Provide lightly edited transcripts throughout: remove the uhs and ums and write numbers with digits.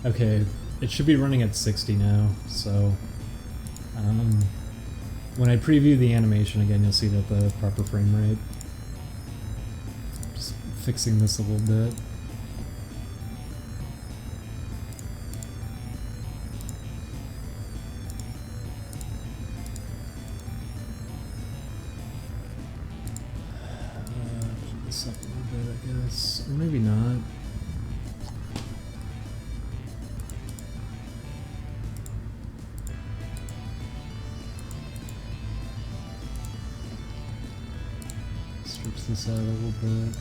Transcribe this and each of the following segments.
Okay, it should be running at 60 now, so when I preview the animation again, you'll see it at the proper frame rate. Just fixing this a little bit. Put this up a little bit, I guess. Or maybe not. Strips this out a little bit.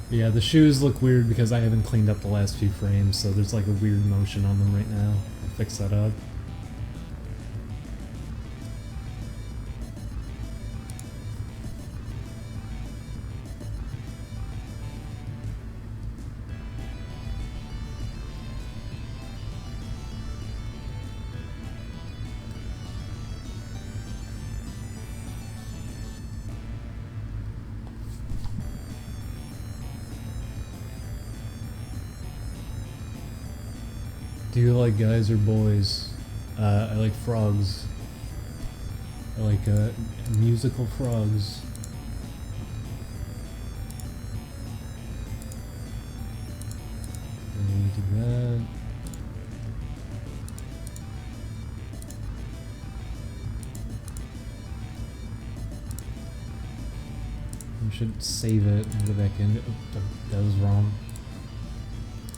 Yeah, the shoes look weird because I haven't cleaned up the last few frames, so there's like a weird motion on them right now. I'll fix that up. Do you like guys or boys? I like frogs. I like musical frogs. Do that. We should save it and go back in. Oh, that was wrong.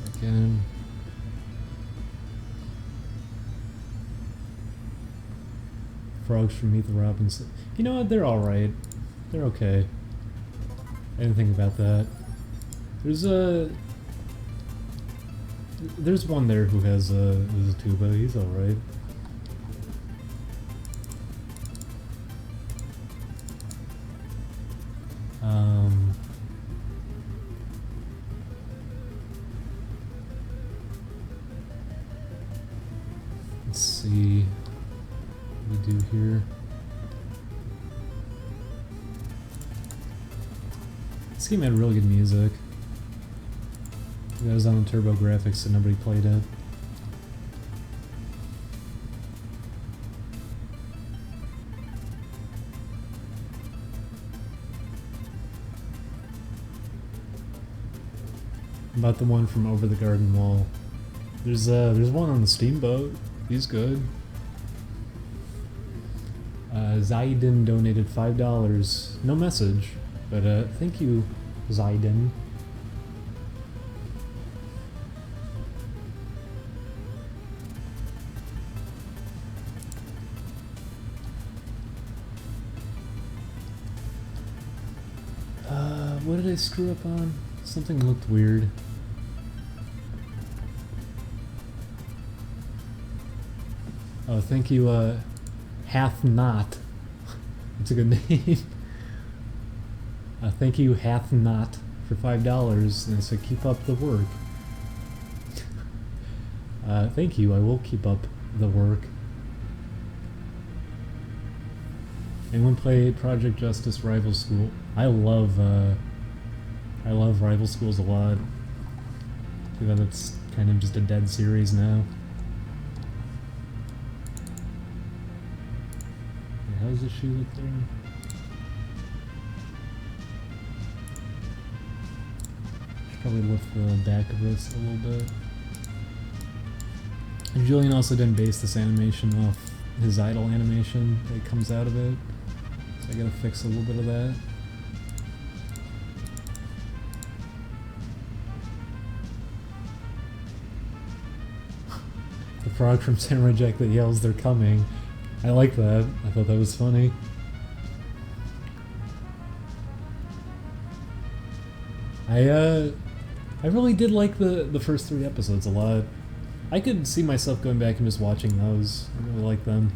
Back in. Frogs from Meet the Robinson. You know what? They're alright. They're okay. I didn't think about that. There's one there who has a tuba. He's alright. Let's see. We do here. This game had really good music. That was on the Turbo Graphics, so nobody played it. About the one from Over the Garden Wall. There's one on the Steamboat. He's good. Zaiden donated $5. No message, but thank you, Zaiden. What did I screw up on? Something looked weird. Oh, thank you, Hath Not. It's a good name. Thank you, Hath Not, for $5, and I said keep up the work. Thank you, I will keep up the work. Anyone play Project Justice Rival School? I love Rival Schools a lot. Too bad it's kind of just a dead series now. How does the shoe look there? Should probably lift the back of this a little bit. And Julian also didn't base this animation off his idle animation that comes out of it. So I gotta fix a little bit of that. The frog from Samurai Jack that yells they're coming. I like that. I thought that was funny. I really did like the first 3 episodes a lot. I could see myself going back and just watching those. I really like them.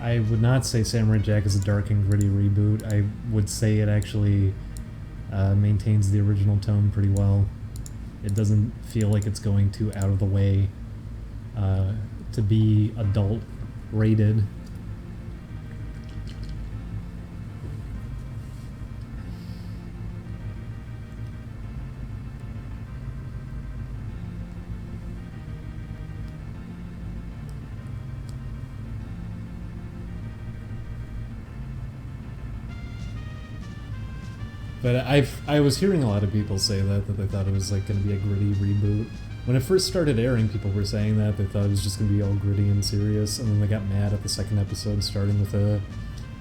I would not say Samurai Jack is a dark and gritty reboot. I would say it actually maintains the original tone pretty well. It doesn't feel like it's going too out of the way to be adult rated. But I was hearing a lot of people say that they thought it was like going to be a gritty reboot. When it first started airing, people were saying that they thought it was just going to be all gritty and serious, and then they got mad at the second episode, starting with a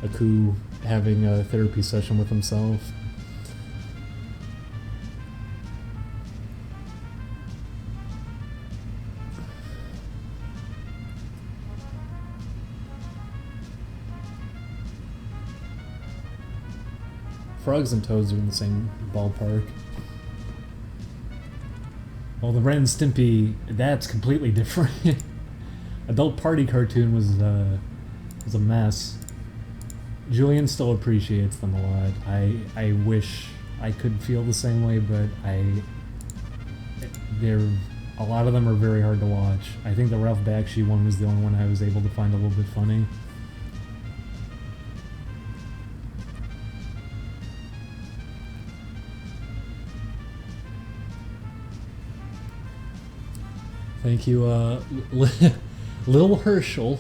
Aku having a therapy session with himself. Frogs and toads are in the same ballpark. Well, the Ren and Stimpy, that's completely different. Adult Party cartoon was a mess. Julian still appreciates them a lot. I wish I could feel the same way, but a lot of them are very hard to watch. I think the Ralph Bakshi one was the only one I was able to find a little bit funny. Thank you, Lil Herschel.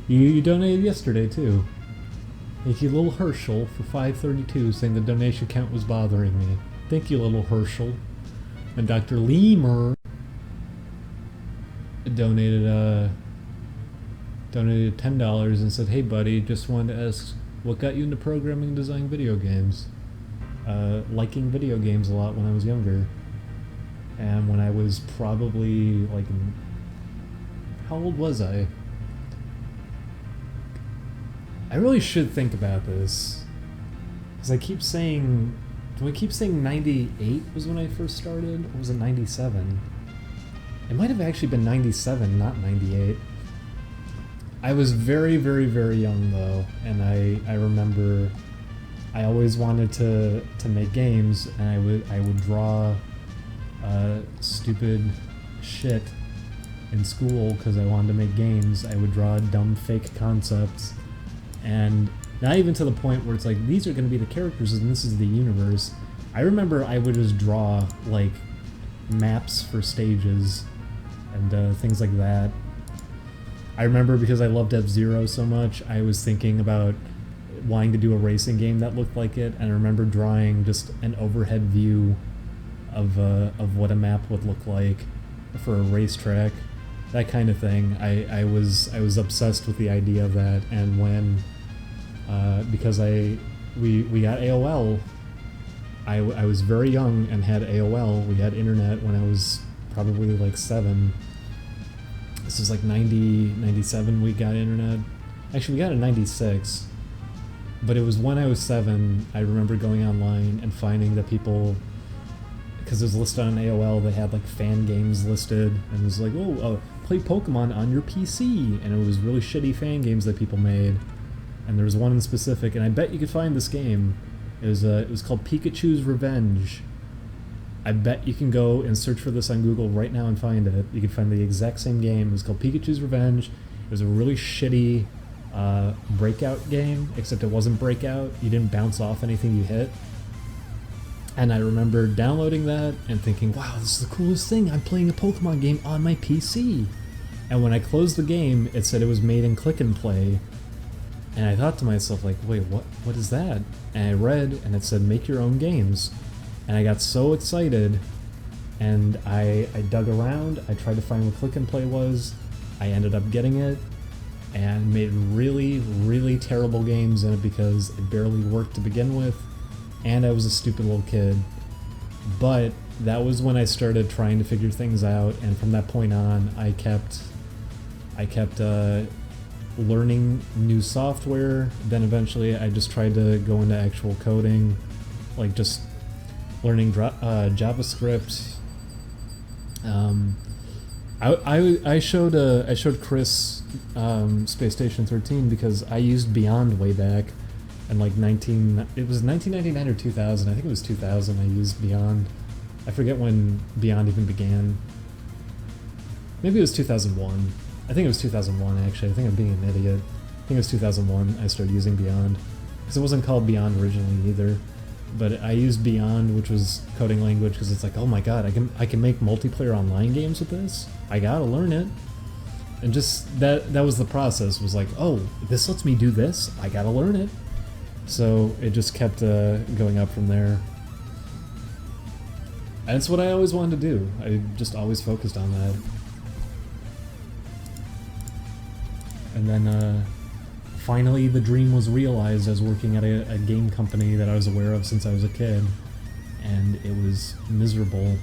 You donated yesterday too. Thank you, Lil Herschel, for $5.32, saying the donation count was bothering me. Thank you, Lil Herschel. And Dr. Lemur donated $10 and said, "Hey buddy, just wanted to ask, what got you into programming and designing video games?" Liking video games a lot when I was younger. And when I was probably, like, how old was I? I really should think about this. Because I keep saying, do I keep saying 98 was when I first started? Or was it 97? It might have actually been 97, not 98. I was very, very, very young, though. And I remember I always wanted to make games, and I would draw stupid shit in school because I wanted to make games. I would draw dumb fake concepts, and not even to the point where it's like, these are going to be the characters and this is the universe. I remember I would just draw like maps for stages and things like that. I remember because I loved F-Zero so much, I was thinking about wanting to do a racing game that looked like it, and I remember drawing just an overhead view of what a map would look like for a racetrack, that kind of thing. I was obsessed with the idea of that, and when because we got AOL, I was very young and had AOL. We had internet when I was probably like 7. This is like 90, 97 we got internet. Actually, we got it in 96, but it was when I was 7. I remember going online and finding that people, because it was listed on AOL, they had like fan games listed, and it was like, oh, play Pokemon on your PC, and it was really shitty fan games that people made, and there was one in specific, and I bet you could find this game. It was called Pikachu's Revenge. I bet you can go and search for this on Google right now and find it. You can find the exact same game. It was called Pikachu's Revenge. It was a really shitty Breakout game, except it wasn't Breakout. You didn't bounce off anything you hit. And I remember downloading that and thinking, wow, this is the coolest thing. I'm playing a Pokemon game on my PC. And when I closed the game, it said it was made in Click and Play. And I thought to myself, like, wait, what is that? And I read, and it said, make your own games. And I got so excited, and I dug around. I tried to find what Click and Play was. I ended up getting it, and made really, really terrible games in it because it barely worked to begin with, and I was a stupid little kid. But that was when I started trying to figure things out, and from that point on, I kept learning new software. Then eventually I just tried to go into actual coding, like just learning JavaScript. I showed Chris Space Station 13 because I used Beyond way back, and like it was 1999 or 2000. I think it was 2000. I used Beyond. I forget when Beyond even began. Maybe it was 2001. I think it was 2001 actually. I think I'm being an idiot. I think it was 2001 I started using Beyond. Because it wasn't called Beyond originally either. But I used Beyond, which was coding language, because it's like, oh my god, I can make multiplayer online games with this? I gotta learn it. And just that was the process, was like, oh, this lets me do this? I gotta learn it. So it just kept going up from there. And it's what I always wanted to do. I just always focused on that. And then finally the dream was realized. I was working at a game company that I was aware of since I was a kid, and it was miserable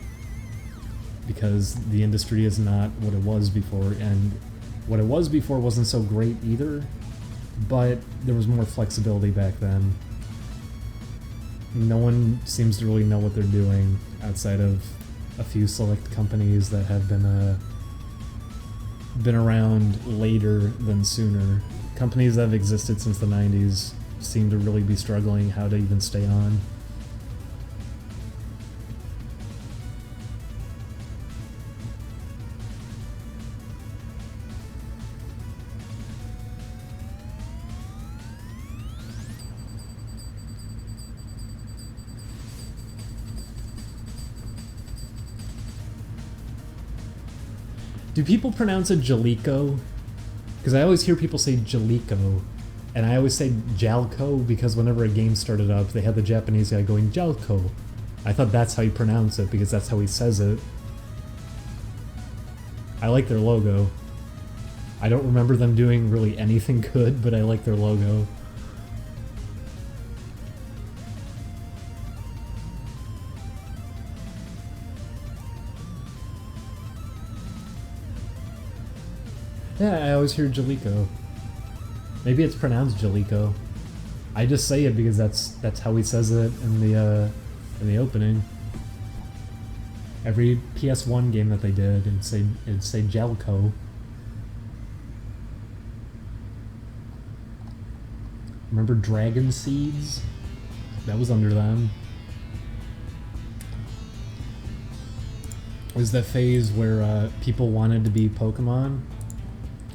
because the industry is not what it was before, and what it was before wasn't so great either, but there was more flexibility back then. No one seems to really know what they're doing outside of a few select companies that have been around later than sooner. Companies that have existed since the 90s seem to really be struggling how to even stay on. Do people pronounce it Jalico? Because I always hear people say Jalico, and I always say Jalco because whenever a game started up, they had the Japanese guy going Jalco. I thought that's how you pronounce it because that's how he says it. I like their logo. I don't remember them doing really anything good, but I like their logo. Yeah, I always hear Jalico. Maybe it's pronounced Jalico. I just say it because that's how he says it in the opening. Every PS1 game that they did, it'd say Jalco. Remember Dragon Seeds? That was under them. It was that phase where people wanted to be Pokemon,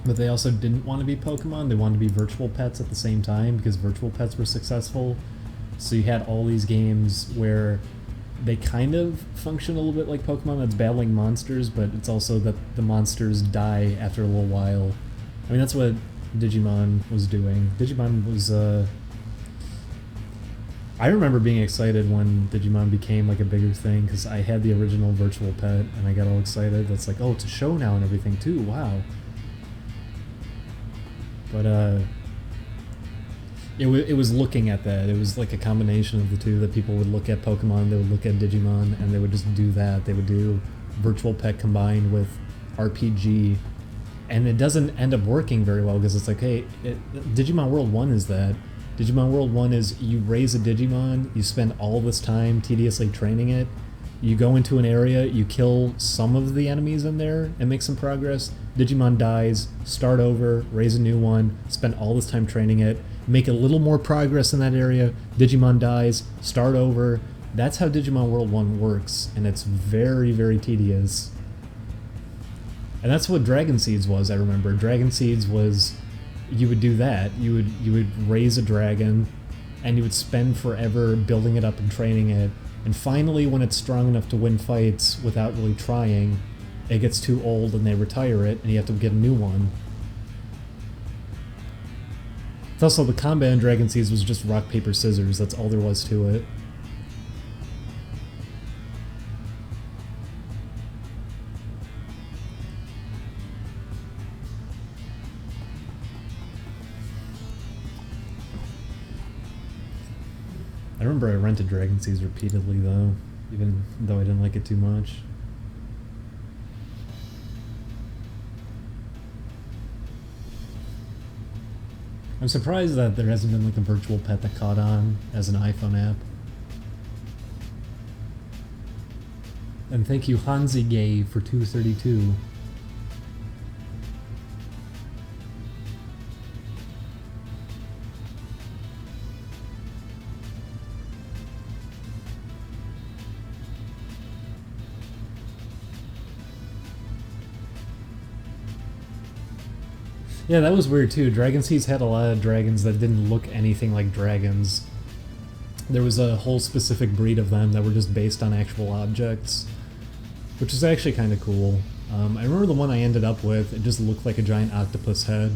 but they also didn't want to be Pokemon. They wanted to be virtual pets at the same time because virtual pets were successful. So you had all these games where they kind of function a little bit like Pokemon that's battling monsters, but it's also that the monsters die after a little while. I mean, that's what Digimon was doing. Digimon was, I remember being excited when Digimon became like a bigger thing because I had the original virtual pet and I got all excited. That's like, oh, it's a show now and everything too, wow. But it was looking at that. It was like a combination of the two, that people would look at Pokemon, they would look at Digimon, and they would just do that. They would do virtual pet combined with RPG, and it doesn't end up working very well because it's like, hey, Digimon World 1 is that. Digimon World 1 is you raise a Digimon, you spend all this time tediously training it, you go into an area, you kill some of the enemies in there and make some progress, Digimon dies, start over, raise a new one, spend all this time training it, make a little more progress in that area, Digimon dies, start over. That's how Digimon World 1 works, and it's very, very tedious. And that's what Dragon Seeds was, I remember. Dragon Seeds was, you would do that. You would raise a dragon, and you would spend forever building it up and training it, and finally when it's strong enough to win fights without really trying, it gets too old and they retire it, and you have to get a new one. It's also the combat in Dragon Seeds was just rock, paper, scissors. That's all there was to it. I remember I rented Dragon Seeds repeatedly though, even though I didn't like it too much. I'm surprised that there hasn't been like a virtual pet that caught on as an iPhone app. And thank you Hanzigay for 232. Yeah, that was weird too. Dragon Seas had a lot of dragons that didn't look anything like dragons. There was a whole specific breed of them that were just based on actual objects, which is actually kind of cool. I remember the one I ended up with, it just looked like a giant octopus head.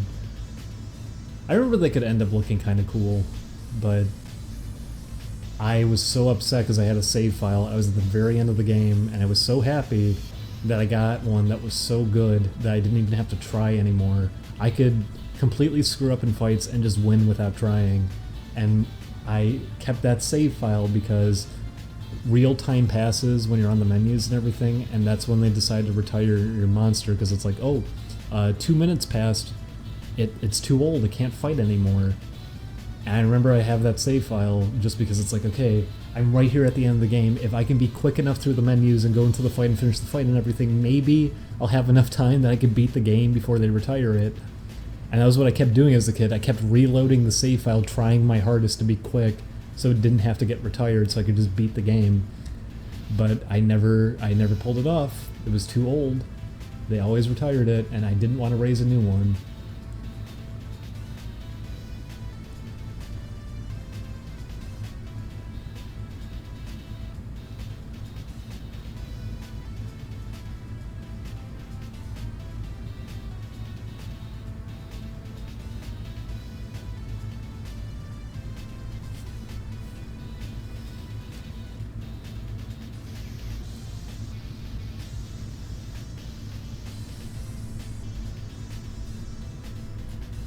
I remember they could end up looking kind of cool, but I was so upset because I had a save file. I was at the very end of the game, and I was so happy that I got one that was so good that I didn't even have to try anymore. I could completely screw up in fights and just win without trying, and I kept that save file because real time passes when you're on the menus and everything, and that's when they decide to retire your monster because it's like, oh, 2 minutes passed, it's too old, it can't fight anymore. And I remember I have that save file just because it's like, okay, I'm right here at the end of the game. If I can be quick enough through the menus and go into the fight and finish the fight and everything, maybe I'll have enough time that I could beat the game before they retire it. And that was what I kept doing as a kid. I kept reloading the save file, trying my hardest to be quick so it didn't have to get retired so I could just beat the game. But I never pulled it off. It was too old. They always retired it, and I didn't want to raise a new one.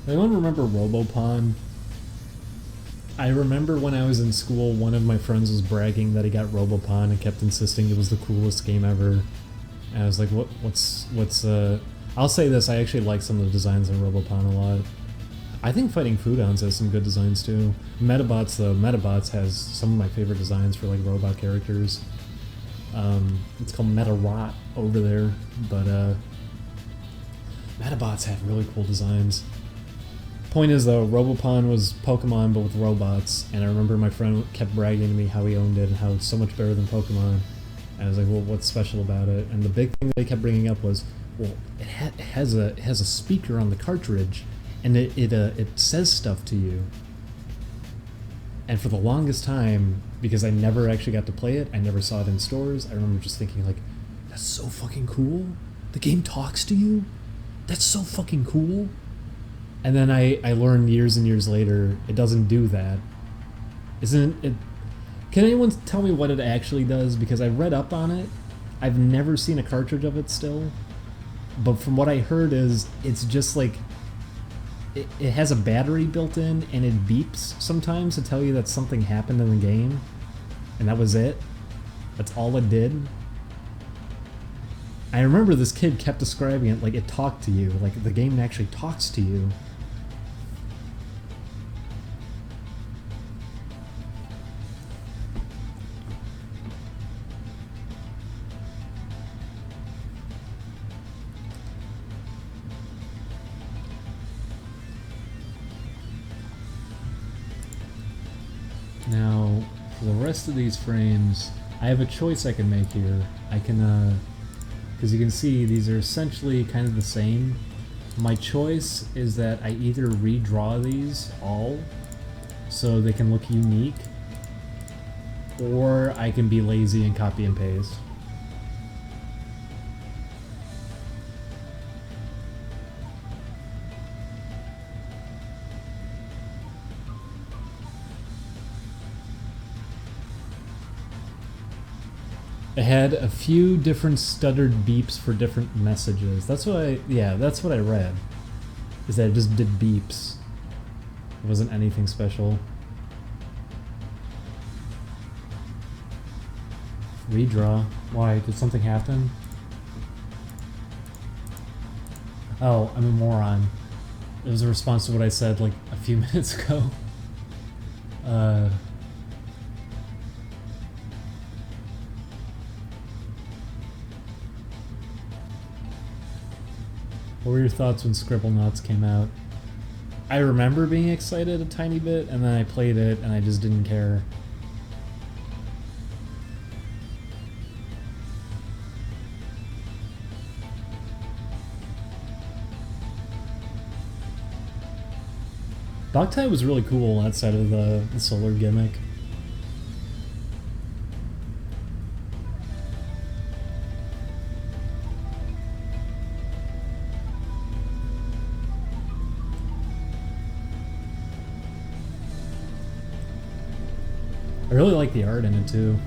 Anyone remember Robopon? I remember when I was in school, one of my friends was bragging that he got Robopon and kept insisting it was the coolest game ever. And I was like, I'll say this, I actually like some of the designs in Robopon a lot. I think Fighting Foodhounds has some good designs too. Metabots though, Metabots has some of my favorite designs for like robot characters. It's called Meta-Rot over there, but Metabots have really cool designs. Point is though, Robopon was Pokemon but with robots, and I remember my friend kept bragging to me how he owned it and how it's so much better than Pokemon. And I was like, well, what's special about it? And the big thing that he kept bringing up was, well, it has a speaker on the cartridge, and it says stuff to you. And for the longest time, because I never actually got to play it, I never saw it in stores, I remember just thinking like, that's so fucking cool. The game talks to you? That's so fucking cool. And then I learned years and years later, it doesn't do that. Isn't it? Can anyone tell me what it actually does? Because I read up on it. I've never seen a cartridge of it still. But from what I heard is, it's just like, it has a battery built in, and it beeps sometimes to tell you that something happened in the game. And that was it. That's all it did. I remember this kid kept describing it like it talked to you, like the game actually talks to you. Now, for the rest of these frames, I have a choice I can make here. I can, because you can see these are essentially kind of the same. My choice is that I either redraw these all so they can look unique, or I can be lazy and copy and paste. It had a few different stuttered beeps for different messages. That's what I read. Is that it just did beeps. It wasn't anything special. Redraw. Why? Did something happen? Oh, I'm a moron. It was a response to what I said like a few minutes ago. What were your thoughts when Scribblenauts came out? I remember being excited a tiny bit, and then I played it, and I just didn't care. Boktai was really cool outside of the solar gimmick. I really like the art in it too.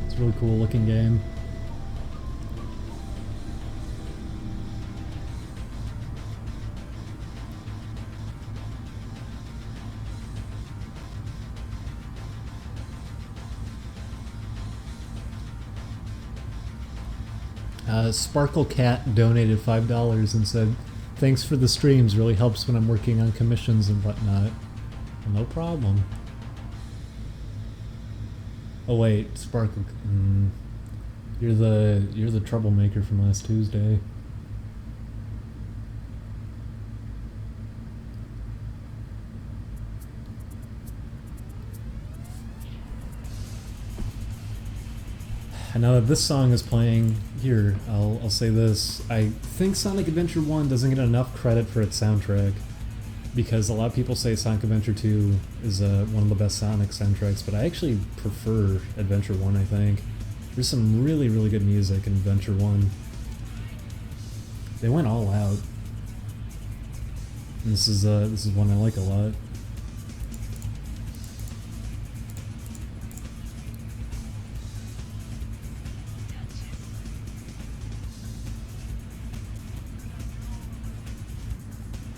It's a really cool looking game. Sparkle Cat donated $5 and said, "Thanks for the streams, really helps when I'm working on commissions and whatnot." Well, no problem. Oh wait, Sparkle, you're the troublemaker from last Tuesday. I know that this song is playing here. I'll say this. I think Sonic Adventure 1 doesn't get enough credit for its soundtrack, because a lot of people say Sonic Adventure 2 is one of the best Sonic soundtracks, but I actually prefer Adventure 1, I think. There's some really, really good music in Adventure 1. They went all out. And this is one I like a lot.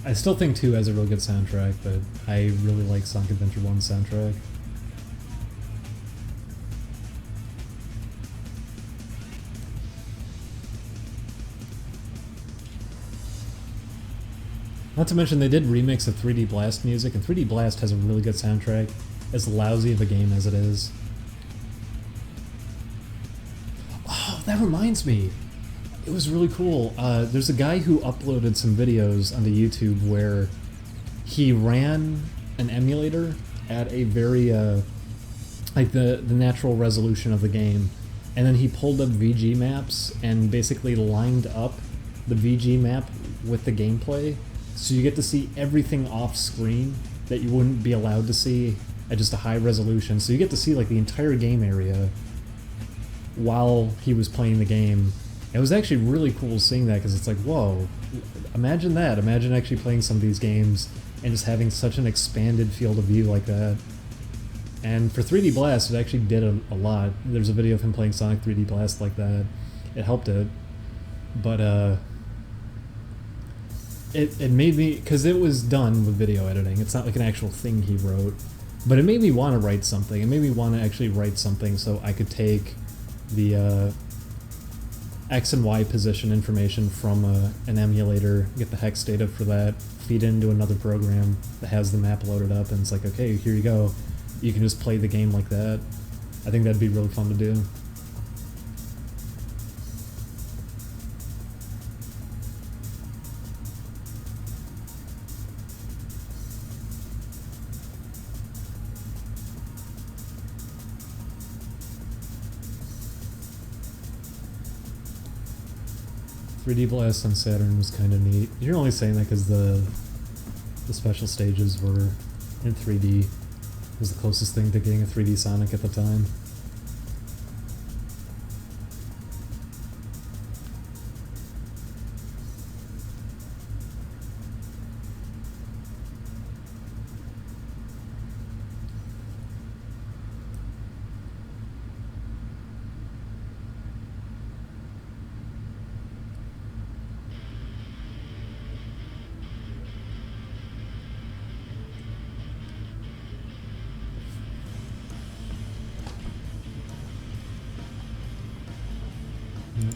I still think 2 has a real good soundtrack, but I really like Sonic Adventure 1's soundtrack. Not to mention they did remix the 3D Blast music, and 3D Blast has a really good soundtrack, as lousy of a game as it is. Oh, that reminds me! It was really cool. There's a guy who uploaded some videos onto YouTube where he ran an emulator at a very, like the natural resolution of the game, and then he pulled up VG maps and basically lined up the VG map with the gameplay, so you get to see everything off screen that you wouldn't be allowed to see at just a high resolution. So you get to see like the entire game area while he was playing the game. It was actually really cool seeing that, because it's like, whoa, imagine that. Imagine actually playing some of these games and just having such an expanded field of view like that. And for 3D Blast, it actually did a lot. There's a video of him playing Sonic 3D Blast like that. It helped it. But, it made me, because it was done with video editing. It's not like an actual thing he wrote. But it made me want to write something. It made me want to actually write something so I could take the, X and Y position information from an emulator, get the hex data for that, feed it into another program that has the map loaded up, and it's like, okay, here you go. You can just play the game like that. I think that'd be really fun to do. 3D Blast on Saturn was kind of neat. You're only saying that because the special stages were in 3D. It was the closest thing to getting a 3D Sonic at the time.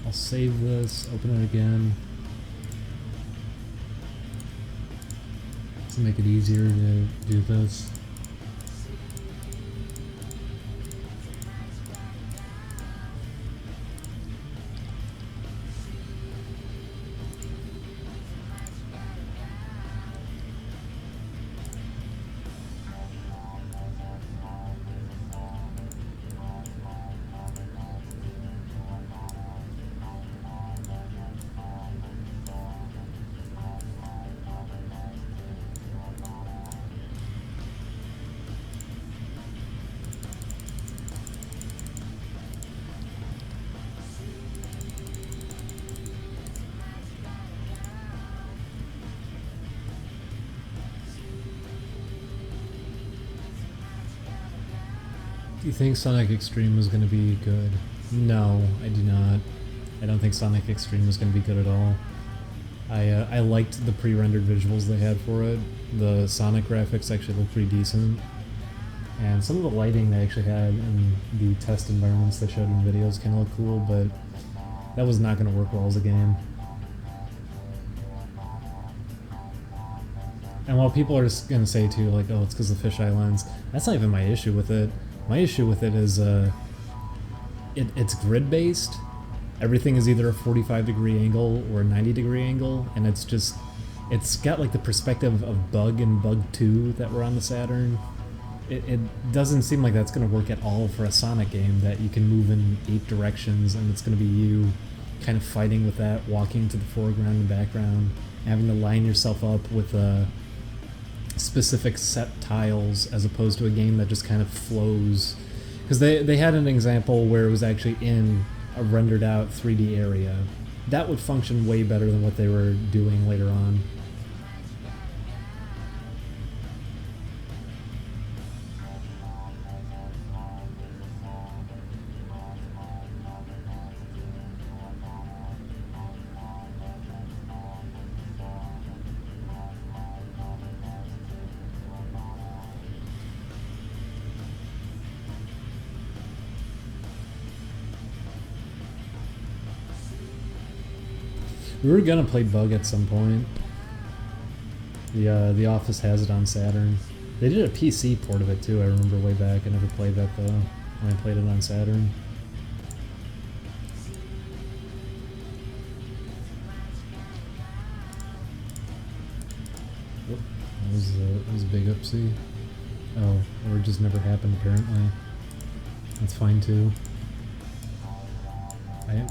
I'll save this, open it again, to make it easier to do this. Do you think Sonic Extreme is going to be good? No, I do not. I don't think Sonic Extreme is going to be good at all. I liked the pre-rendered visuals they had for it. The Sonic graphics actually look pretty decent. And some of the lighting they actually had in the test environments they showed in videos kind of look cool, but that was not going to work well as a game. And while people are just going to say too, like, oh, it's because of fisheye lens, that's not even my issue with it. My issue with it is it's grid-based. Everything is either a 45-degree angle or a 90-degree angle, and it's got like the perspective of Bug and Bug 2 that were on the Saturn. It doesn't seem like that's going to work at all for a Sonic game, that you can move in 8 directions and it's going to be you kind of fighting with that, walking to the foreground and background, having to line yourself up with specific set tiles as opposed to a game that just kind of flows. Because they had an example where it was actually in a rendered out 3D area. That would function way better than what they were doing later on. We were gonna play Bug at some point. The Office has it on Saturn. They did a PC port of it too, I remember way back. I never played that though, when I played it on Saturn. Whoop, that was a big oopsie. Oh, or it just never happened apparently. That's fine too.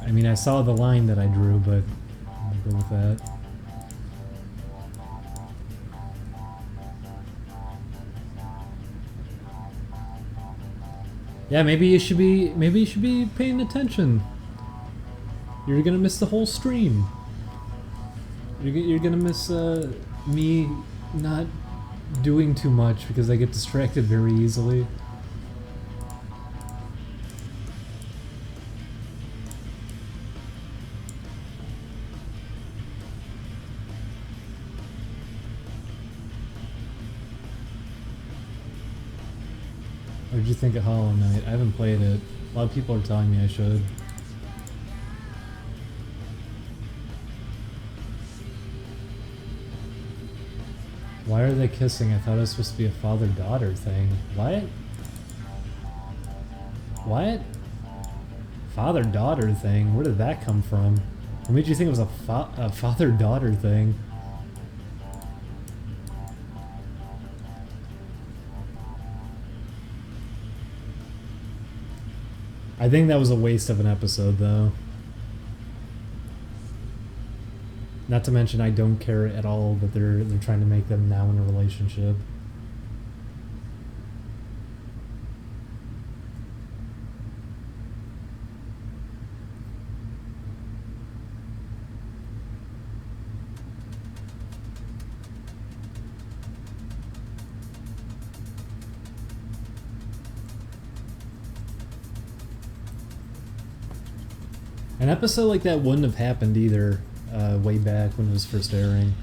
I mean, I saw the line that I drew, but I'll go with that. Yeah, maybe you should be paying attention. You're gonna miss the whole stream. You're gonna miss me not doing too much because I get distracted very easily. What did you think of Hollow Knight? I haven't played it. A lot of people are telling me I should. Why are they kissing? I thought it was supposed to be a father-daughter thing. What? What? Father-daughter thing? Where did that come from? What made you think it was a father-daughter thing? I think that was a waste of an episode, though. Not to mention, I don't care at all that they're trying to make them now in a relationship. An episode like that wouldn't have happened either way back when it was first airing,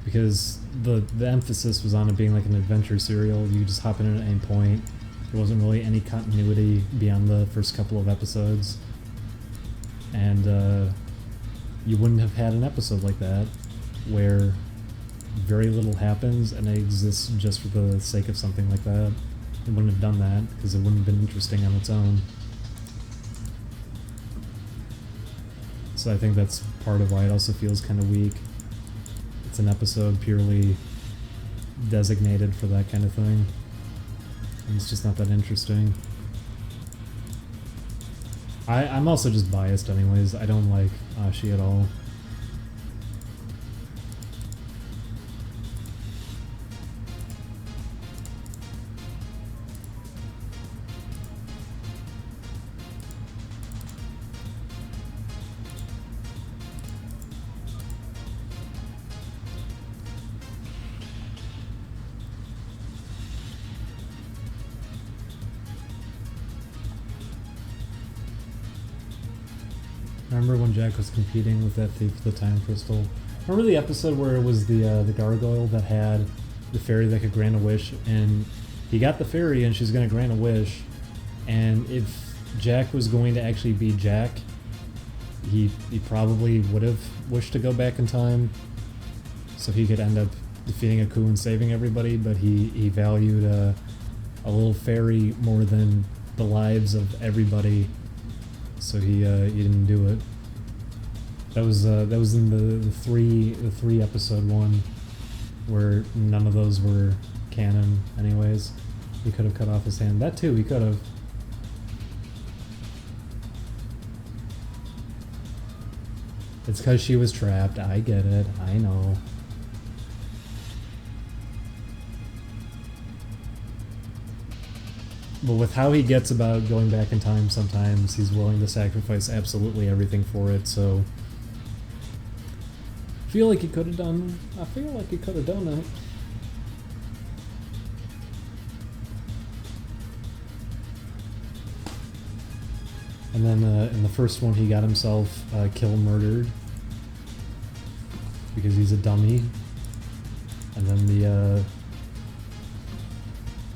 because the emphasis was on it being like an adventure serial. You could just hop in at any point. There wasn't really any continuity beyond the first couple of episodes, and you wouldn't have had an episode like that where very little happens and it exists just for the sake of something like that. It wouldn't have done that because it wouldn't have been interesting on its own. So I think that's part of why it also feels kind of weak. It's an episode purely designated for that kind of thing. And it's just not that interesting. I'm also just biased anyways. I don't like Ashi at all. Remember when Jack was competing with that thief for the time crystal? Remember the episode where it was the gargoyle that had the fairy that could grant a wish, and he got the fairy and she's gonna grant a wish, and if Jack was going to actually be Jack, he probably would have wished to go back in time so he could end up defeating Aku and saving everybody, but he valued a little fairy more than the lives of everybody, so he didn't do it. That was in the three episode one, where none of those were canon anyways. He could have cut off his hand. That too, he could have. It's because she was trapped. I get it. I know. But with how he gets about going back in time sometimes, he's willing to sacrifice absolutely everything for it, so... I feel like he could have done it. And then in the first one he got himself murdered because he's a dummy. And then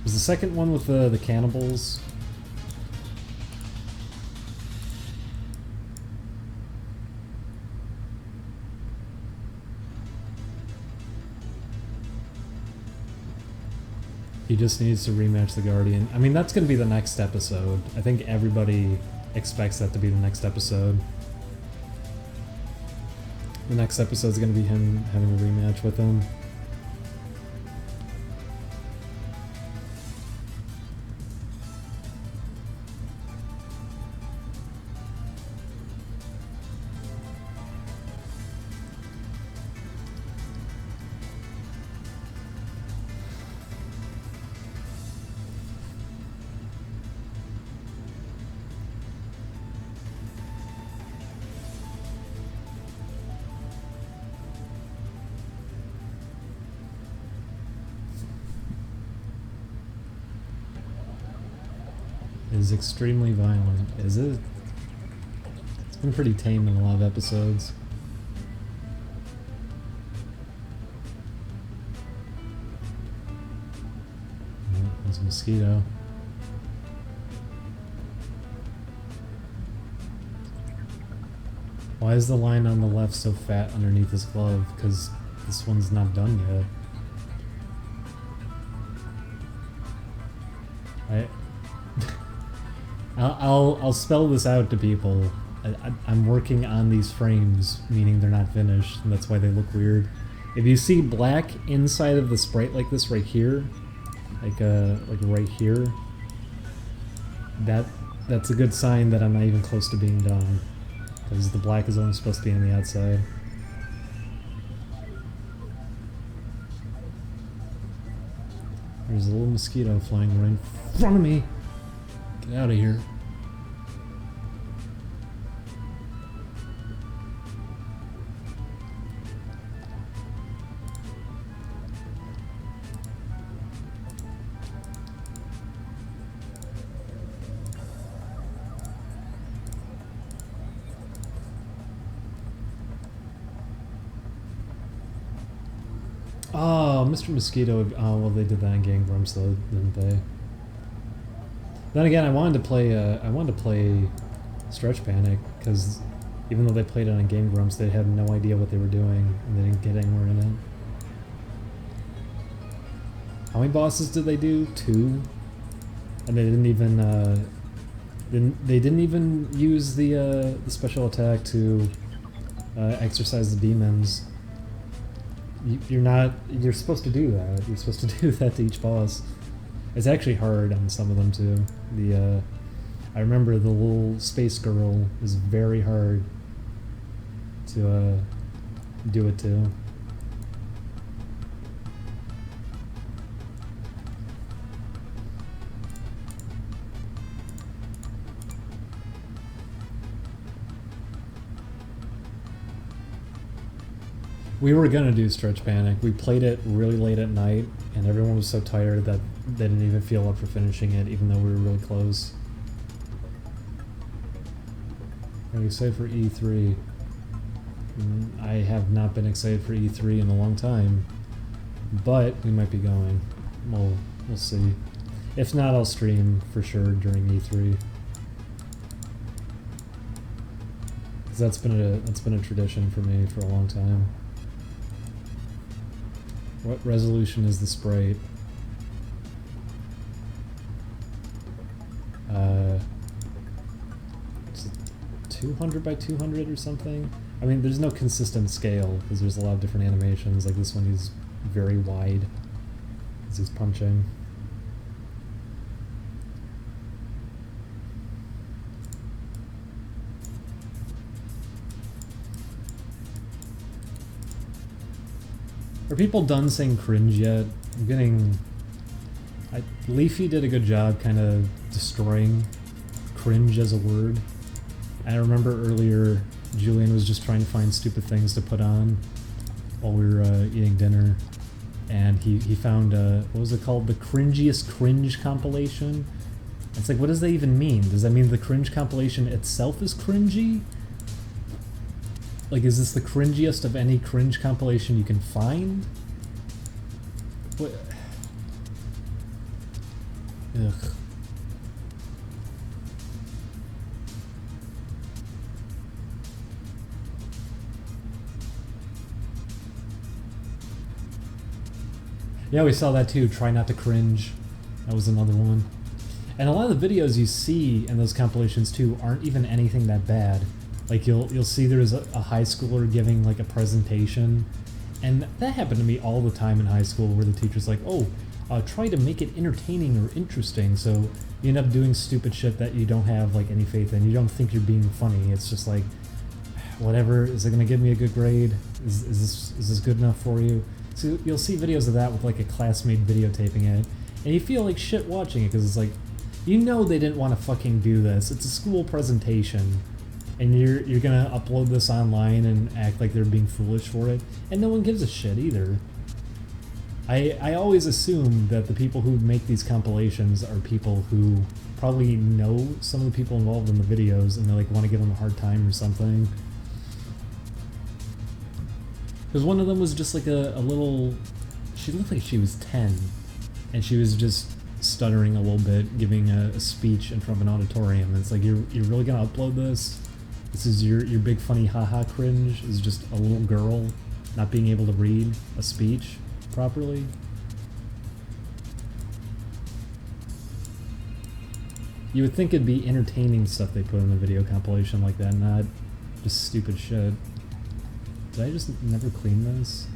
was the second one with the cannibals? He just needs to rematch the Guardian. I mean, that's going to be the next episode. I think everybody expects that to be the next episode. The next episode is going to be him having a rematch with him. Is extremely violent. Is it? It's been pretty tame in a lot of episodes. Oh, there's a mosquito. Why is the line on the left so fat underneath his glove? Because this one's not done yet. I'll spell this out to people. I'm working on these frames, meaning they're not finished, and that's why they look weird. If you see black inside of the sprite like this right here, like right here, that's a good sign that I'm not even close to being done, because the black is only supposed to be on the outside. There's a little mosquito flying right in front of me. Get out of here. Oh, Mr. Mosquito. Oh, well, they did that in Game Grumps, though, didn't they? Then again, I wanted to play Stretch Panic, because even though they played it on Game Grumps, they had no idea what they were doing, and they didn't get anywhere in it. How many bosses did they do? 2? And they didn't even use the special attack to exorcise the demons. You're supposed to do that. You're supposed to do that to each boss. It's actually hard on some of them too. I remember the little space girl is very hard to do it to. We were gonna do Stretch Panic. We played it really late at night, and everyone was so tired that they didn't even feel up for finishing it, even though we were really close. Are you excited for E3? I have not been excited for E3 in a long time, but we might be going. We'll see. If not, I'll stream for sure during E3. Because that's been a tradition for me for a long time. What resolution is the sprite? Is it 200 by 200 or something? I mean, there's no consistent scale because there's a lot of different animations. Like this one is very wide as he's punching. Are people done saying cringe yet? I'm getting... Leafy did a good job kind of destroying cringe as a word. I remember earlier Julian was just trying to find stupid things to put on while we were eating dinner. And he found, what was it called? The cringiest cringe compilation? It's like, what does that even mean? Does that mean the cringe compilation itself is cringy? Like, is this the cringiest of any cringe compilation you can find? What? Ugh. Yeah, we saw that too. Try not to cringe. That was another one. And a lot of the videos you see in those compilations too aren't even anything that bad. Like you'll see there's a high schooler giving like a presentation, and that happened to me all the time in high school where the teacher's like, oh, try to make it entertaining or interesting, so you end up doing stupid shit that you don't have like any faith in. You don't think you're being funny. It's just like, whatever, is it gonna give me a good grade? Is this good enough for you? So you'll see videos of that with like a classmate videotaping it, and you feel like shit watching it because it's like, you know they didn't want to fucking do this. It's a school presentation. And you're gonna upload this online and act like they're being foolish for it, and no one gives a shit either. I always assume that the people who make these compilations are people who probably know some of the people involved in the videos, and they like want to give them a hard time or something. Because one of them was just like a little... She looked like she was 10, and she was just stuttering a little bit, giving a speech in front of an auditorium. And it's like, you're really gonna upload this? This is your big funny haha cringe, is just a little girl not being able to read a speech properly? You would think it'd be entertaining stuff they put in a video compilation like that, not just stupid shit. Did I just never clean this?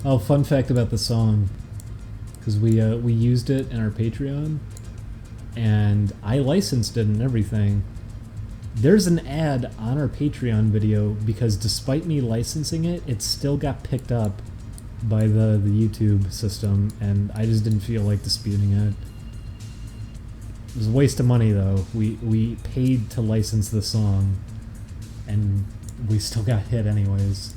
Oh, fun fact about the song, because we used it in our Patreon, and I licensed it and everything. There's an ad on our Patreon video because despite me licensing it, it still got picked up by the YouTube system, and I just didn't feel like disputing it. It was a waste of money though. We paid to license the song, and we still got hit anyways.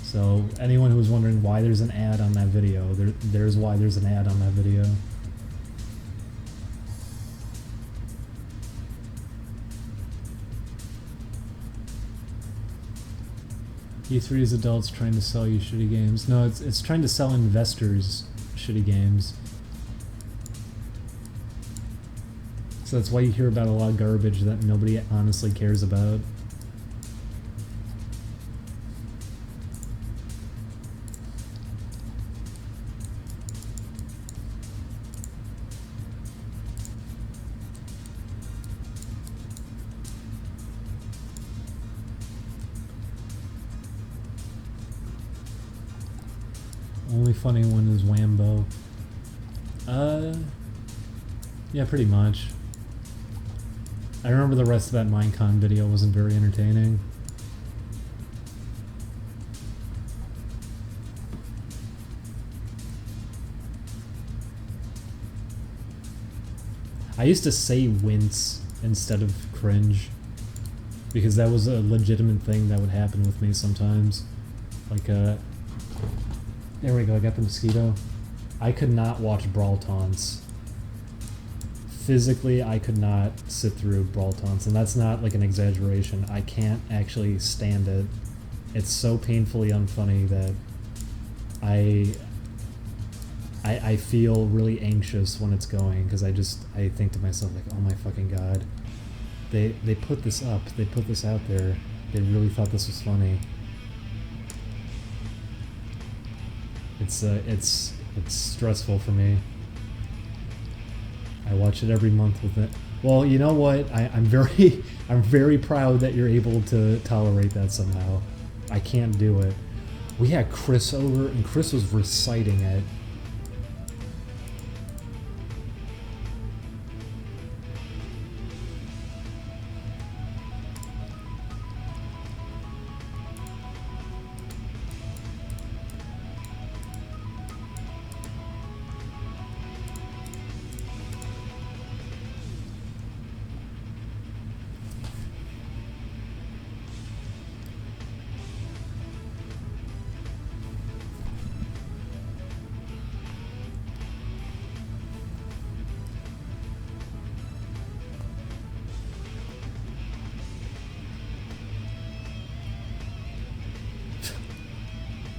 So anyone who was wondering why there's an ad on that video, there's why there's an ad on that video. E3 is adults trying to sell you shitty games. No, it's trying to sell investors shitty games. So that's why you hear about a lot of garbage that nobody honestly cares about. Only funny one is Wambo. Yeah, pretty much. I remember the rest of that Minecon video wasn't very entertaining. I used to say wince instead of cringe because that was a legitimate thing that would happen with me sometimes. Like, there we go, I got the mosquito. I could not watch Brawl Taunts. Physically, I could not sit through Brawl Taunts, and that's not like an exaggeration. I can't actually stand it. It's so painfully unfunny that I feel really anxious when it's going, because I think to myself, like, oh my fucking god. They put this up, they put this out there, they really thought this was funny. It's stressful for me. I watch it every month with it. Well, you know what? I'm very proud that you're able to tolerate that somehow. I can't do it. We had Chris over, and Chris was reciting it.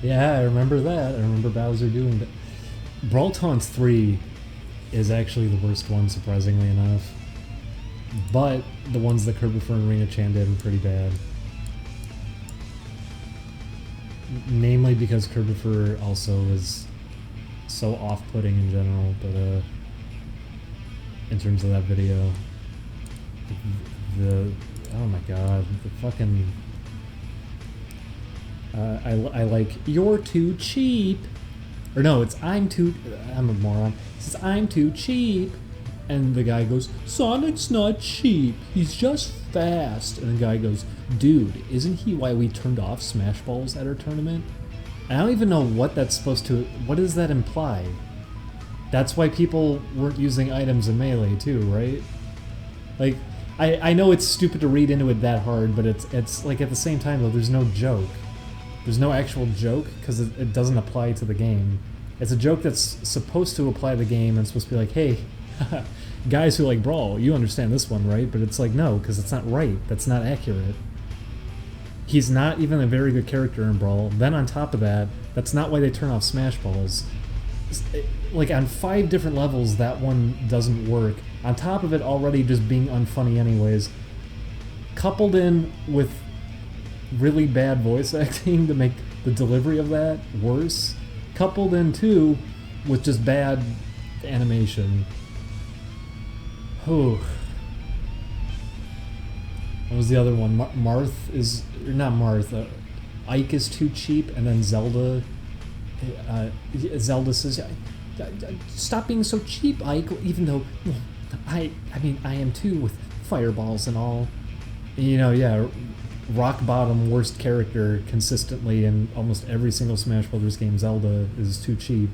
Yeah, I remember that. I remember Bowser doing that. Brawl Taunts 3 is actually the worst one, surprisingly enough. But the ones that Kerbifer and Rena Chan did were pretty bad. Namely because Kerbifer also was so off-putting in general, but in terms of that video. Oh my god, the fucking... I like, you're too cheap. Or no, it's I'm a moron. It says, I'm too cheap. And the guy goes, Sonic's not cheap. He's just fast. And the guy goes, dude, isn't he why we turned off Smash Balls at our tournament? I don't even know what that's supposed to... What does that imply? That's why people weren't using items in Melee too, right? Like, I know it's stupid to read into it that hard, but it's like at the same time though, there's no joke. There's no actual joke, because it doesn't apply to the game. It's a joke that's supposed to apply to the game and supposed to be like, hey, guys who like Brawl, you understand this one, right? But it's like, no, because it's not right. That's not accurate. He's not even a very good character in Brawl. Then on top of that, that's not why they turn off Smash Balls. Like, on 5 different levels, that one doesn't work. On top of it already just being unfunny anyways, coupled in with really bad voice acting to make the delivery of that worse, coupled in too with just bad animation. Whew. What was the other one? Marth is... Or not Marth. Ike is too cheap, and then Zelda... Zelda says, stop being so cheap, Ike, even though... I mean, I am too, with fireballs and all. You know, yeah... Rock bottom worst character consistently in almost every single Smash Brothers game, Zelda is too cheap.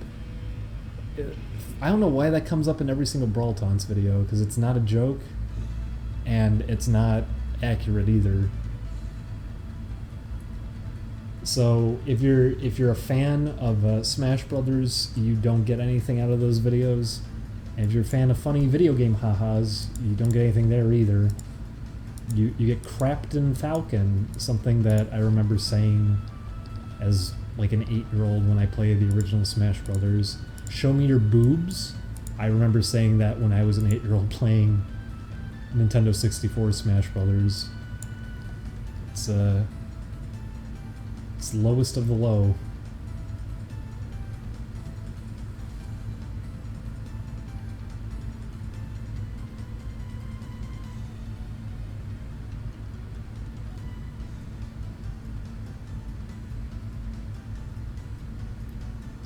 I don't know why that comes up in every single Brawl Taunts video, because it's not a joke, and it's not accurate either. So if you're a fan of Smash Brothers, you don't get anything out of those videos. And if you're a fan of funny video game ha-has, you don't get anything there either. You get Crapton Falcon, something that I remember saying as like an 8-year-old when I played the original Smash Brothers. Show me your boobs. I remember saying that when I was an 8-year-old playing Nintendo 64 Smash Brothers. It's lowest of the low.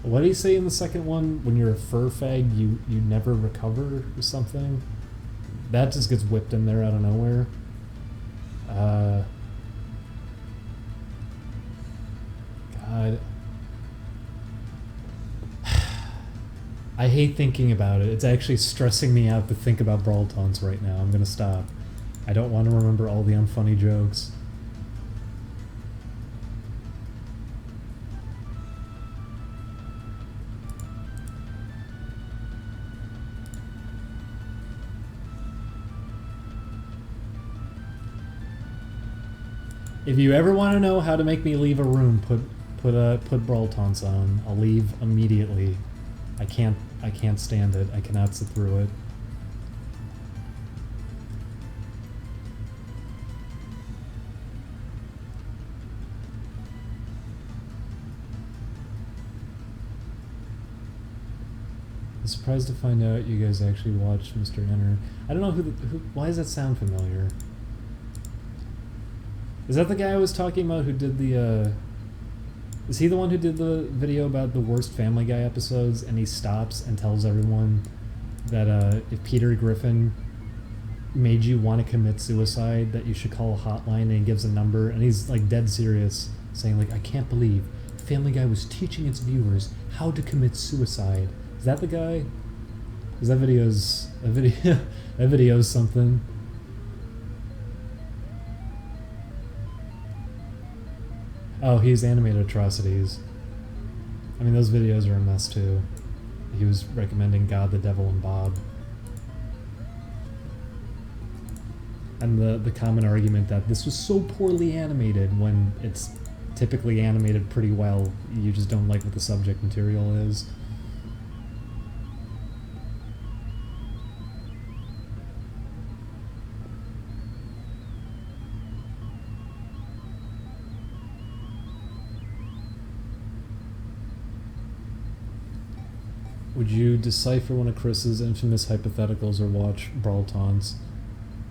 What did he say in the second one? When you're a fur fag, you never recover or something? That just gets whipped in there out of nowhere. God. I hate thinking about it. It's actually stressing me out to think about Brawl Taunts right now. I'm gonna stop. I don't want to remember all the unfunny jokes. If you ever want to know how to make me leave a room, put Brawl Taunts on. I'll leave immediately. I can't stand it. I cannot sit through it. I'm surprised to find out you guys actually watched Mr. Enter. I don't know who why does that sound familiar? Is that the guy I was talking about who did the, is he the one who did the video about the worst Family Guy episodes, and he stops and tells everyone that if Peter Griffin made you want to commit suicide, that you should call a hotline, and he gives a number, and he's like dead serious, saying like, I can't believe Family Guy was teaching its viewers how to commit suicide. Is that the guy? Is that video's, that video's something. Oh, he's animated atrocities. I mean, those videos are a mess too. He was recommending God, the Devil, and Bob. And the common argument that this was so poorly animated when it's typically animated pretty well. You just don't like what the subject material is. Would you decipher one of Chris's infamous hypotheticals or watch Brawl Taunts?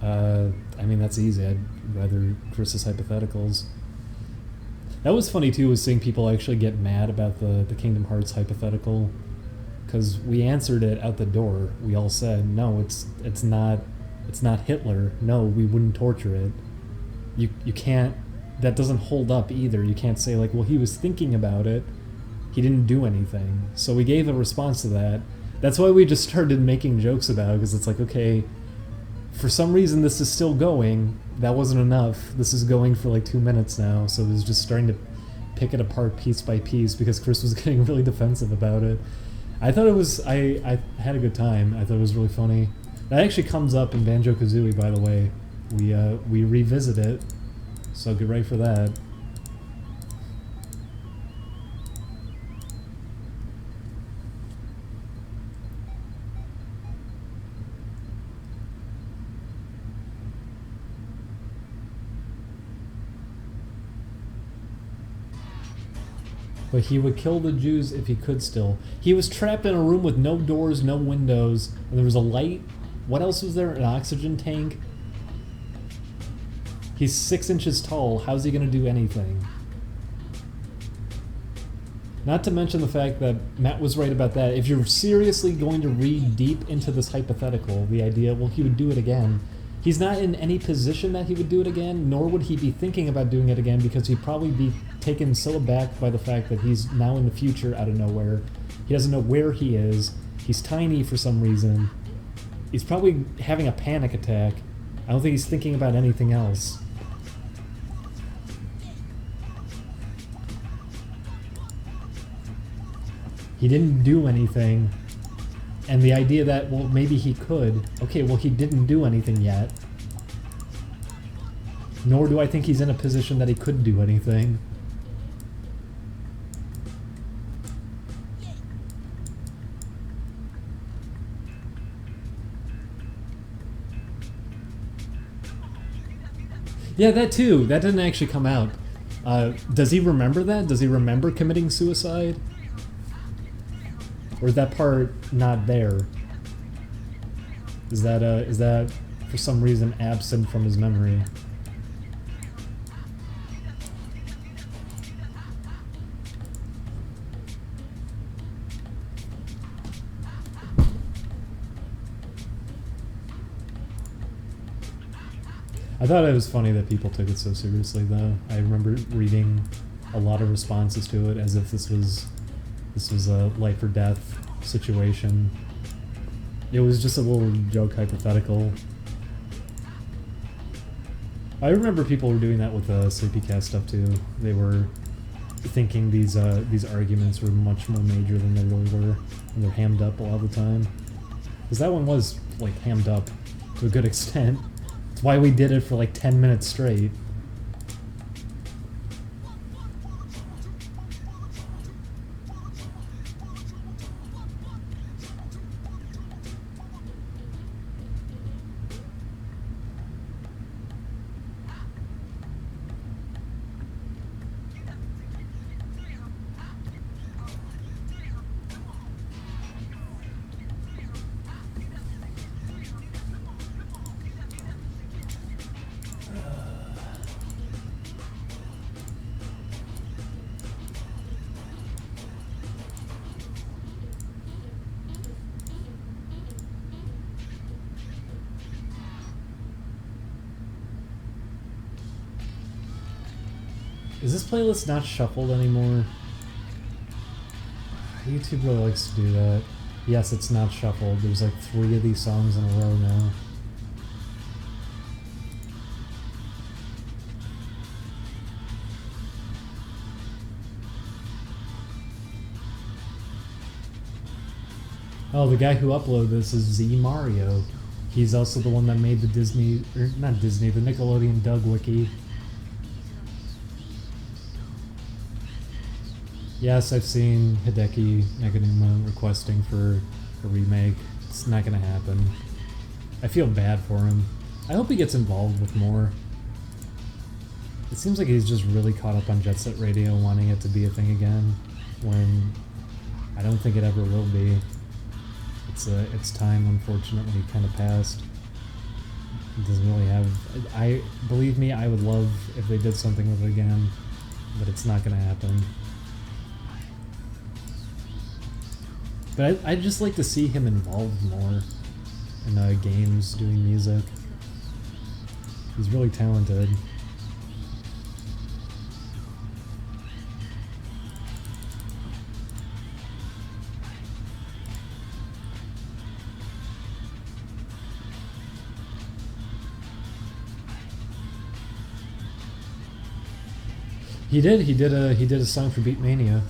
I mean, that's easy. I'd rather Chris's hypotheticals. That was funny too, was seeing people actually get mad about the Kingdom Hearts hypothetical, because we answered it out the door. We all said, no, it's not Hitler. No, we wouldn't torture it. You can't. That doesn't hold up either. You can't say like, well, he was thinking about it. He didn't do anything. So we gave a response to that. That's why we just started making jokes about it, because it's like, okay, for some reason this is still going. That wasn't enough. This is going for like 2 minutes now, so it was just starting to pick it apart piece by piece because Chris was getting really defensive about it. I thought it was, I had a good time. I thought it was really funny. That actually comes up in Banjo-Kazooie, by the way. We revisit it, so get ready for that. But he would kill the Jews if he could still. He was trapped in a room with no doors, no windows, and there was a light. What else was there? An oxygen tank? He's 6 inches tall. How's he going to do anything? Not to mention the fact that Matt was right about that. If you're seriously going to read deep into this hypothetical, the idea, well, he would do it again. He's not in any position that he would do it again, nor would he be thinking about doing it again, because he'd probably be taken so aback by the fact that he's now in the future out of nowhere. He doesn't know where he is. He's tiny for some reason. He's probably having a panic attack. I don't think he's thinking about anything else. He didn't do anything. And the idea that, well, maybe he could. Okay, well, he didn't do anything yet. Nor do I think he's in a position that he could do anything. Yeah, that too. That didn't actually come out. Does he remember that? Does he remember committing suicide? Or is that part not there? Is that for some reason absent from his memory? I thought it was funny that people took it so seriously, though. I remember reading a lot of responses to it as if this was a life or death situation. It was just a little joke hypothetical. I remember people were doing that with SleepyCast stuff too. They were thinking these arguments were much more major than they really were, and they're hammed up a lot of the time. Because that one was like hammed up to a good extent. That's why we did it for like 10 minutes straight. Is this playlist not shuffled anymore? YouTube really likes to do that. Yes, it's not shuffled. There's like 3 of these songs in a row now. Oh, the guy who uploaded this is Z Mario. He's also the one that made the Disney, or not Disney, the Nickelodeon Doug wiki. Yes, I've seen Hideki Naganuma requesting for a remake. It's not gonna happen. I feel bad for him. I hope he gets involved with more. It seems like he's just really caught up on Jet Set Radio wanting it to be a thing again, when I don't think it ever will be. Its time, unfortunately, kind of passed. It doesn't really have... believe me, I would love if they did something with it again, but it's not gonna happen. But I'd just like to see him involved more in games, doing music. He's really talented. He did a song for Beatmania.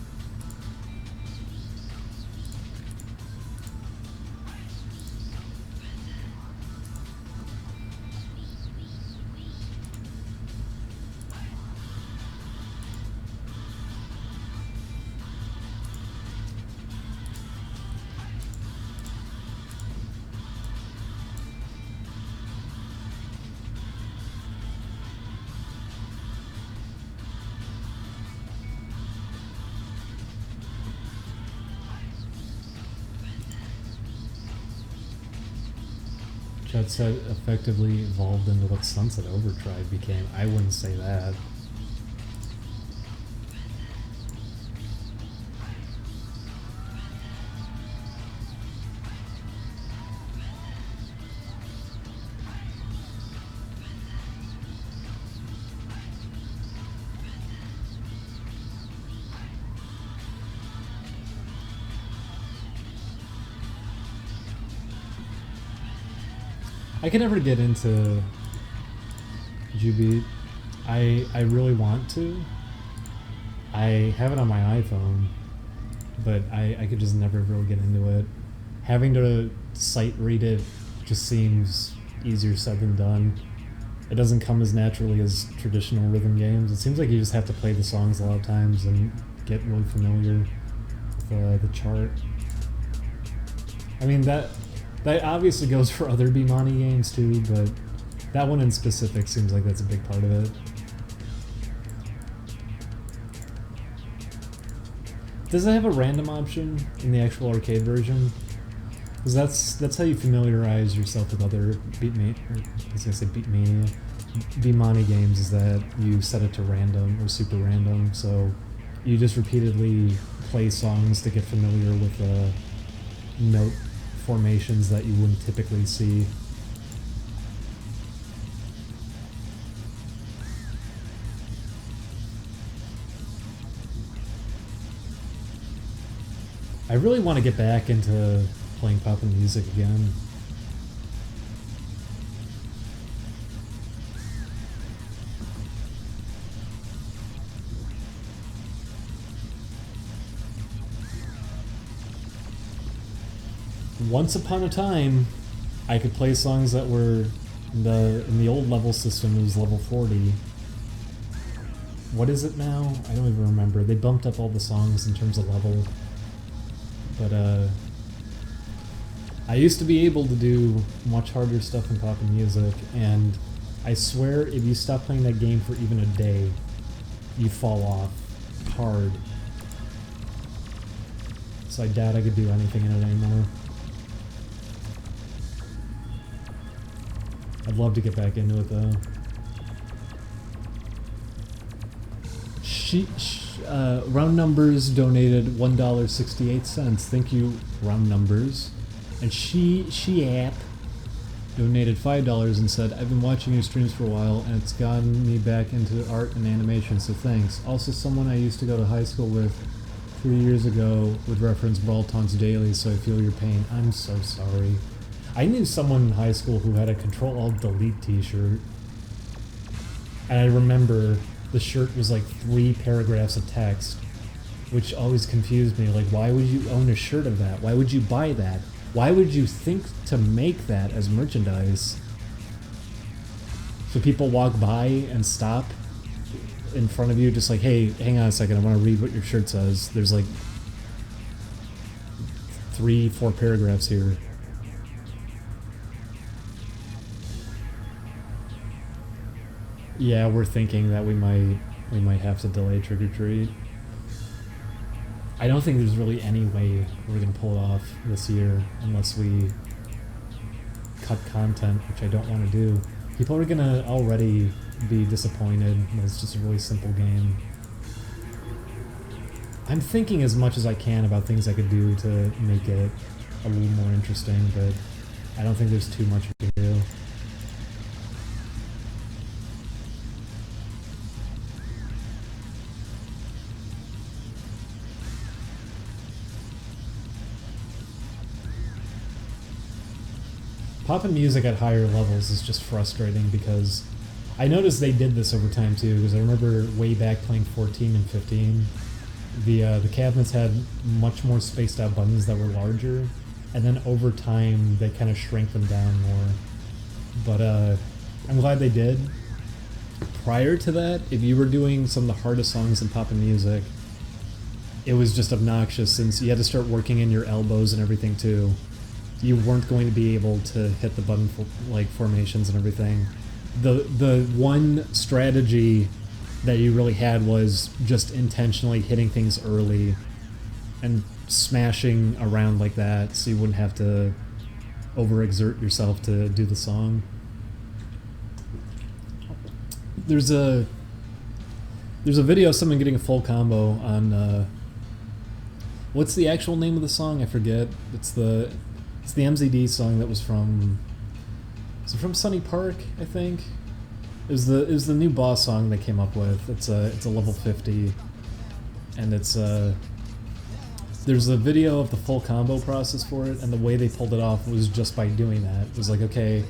Jet Set effectively evolved into what Sunset Overdrive became. I wouldn't say that. I can never get into Jubeat. I really want to. I have it on my iPhone, but I could just never really get into it. Having to sight read it just seems easier said than done. It doesn't come as naturally as traditional rhythm games. It seems like you just have to play the songs a lot of times and get really familiar with the chart. I mean, that obviously goes for other Bimani games too, but that one in specific seems like that's a big part of it. Does it have a random option in the actual arcade version? Because that's how you familiarize yourself with other Bimani games, is that you set it to random or super random, so you just repeatedly play songs to get familiar with note formations that you wouldn't typically see. I really want to get back into playing poppin' music again. Once upon a time, I could play songs that were in the old level system. It was level 40. What is it now? I don't even remember. They bumped up all the songs in terms of level. But I used to be able to do much harder stuff in poppin' music, and I swear if you stop playing that game for even a day, you fall off hard. So I doubt I could do anything in it anymore. I'd love to get back into it though. Round Numbers donated $1.68. Thank you, Round Numbers. And she app donated $5 and said, I've been watching your streams for a while and it's gotten me back into art and animation, so thanks. Also, someone I used to go to high school with 3 years ago would reference Brawl Taunts daily, so I feel your pain. I'm so sorry. I knew someone in high school who had a Control-Alt-Delete t-shirt. And I remember the shirt was like 3 paragraphs of text, which always confused me. Like, why would you own a shirt of that? Why would you buy that? Why would you think to make that as merchandise? So people walk by and stop in front of you just like, hey, hang on a second, I want to read what your shirt says. There's like 3-4 paragraphs here. Yeah, we're thinking that we might have to delay Trick or Treat. I don't think there's really any way we're gonna pull it off this year unless we cut content, which I don't want to do. People are gonna already be disappointed when it's just a really simple game. I'm thinking as much as I can about things I could do to make it a little more interesting, but I don't think there's too much we can do. Poppin' music at higher levels is just frustrating because I noticed they did this over time too, because I remember way back playing 14 and 15, the cabinets had much more spaced out buttons that were larger, and then over time they kind of shrank them down more. But I'm glad they did. Prior to that, if you were doing some of the hardest songs in poppin' music, it was just obnoxious since you had to start working in your elbows and everything too. You weren't going to be able to hit the button like formations and everything. The one strategy that you really had was just intentionally hitting things early and smashing around like that so you wouldn't have to overexert yourself to do the song. There's a video of someone getting a full combo on what's the actual name of the song? I forget. It's the MZD song that was from Sunny Park, I think. It was the new boss song they came up with. It's a level 50, and there's a video of the full combo process for it, and the way they pulled it off was just by doing that. It was like, okay,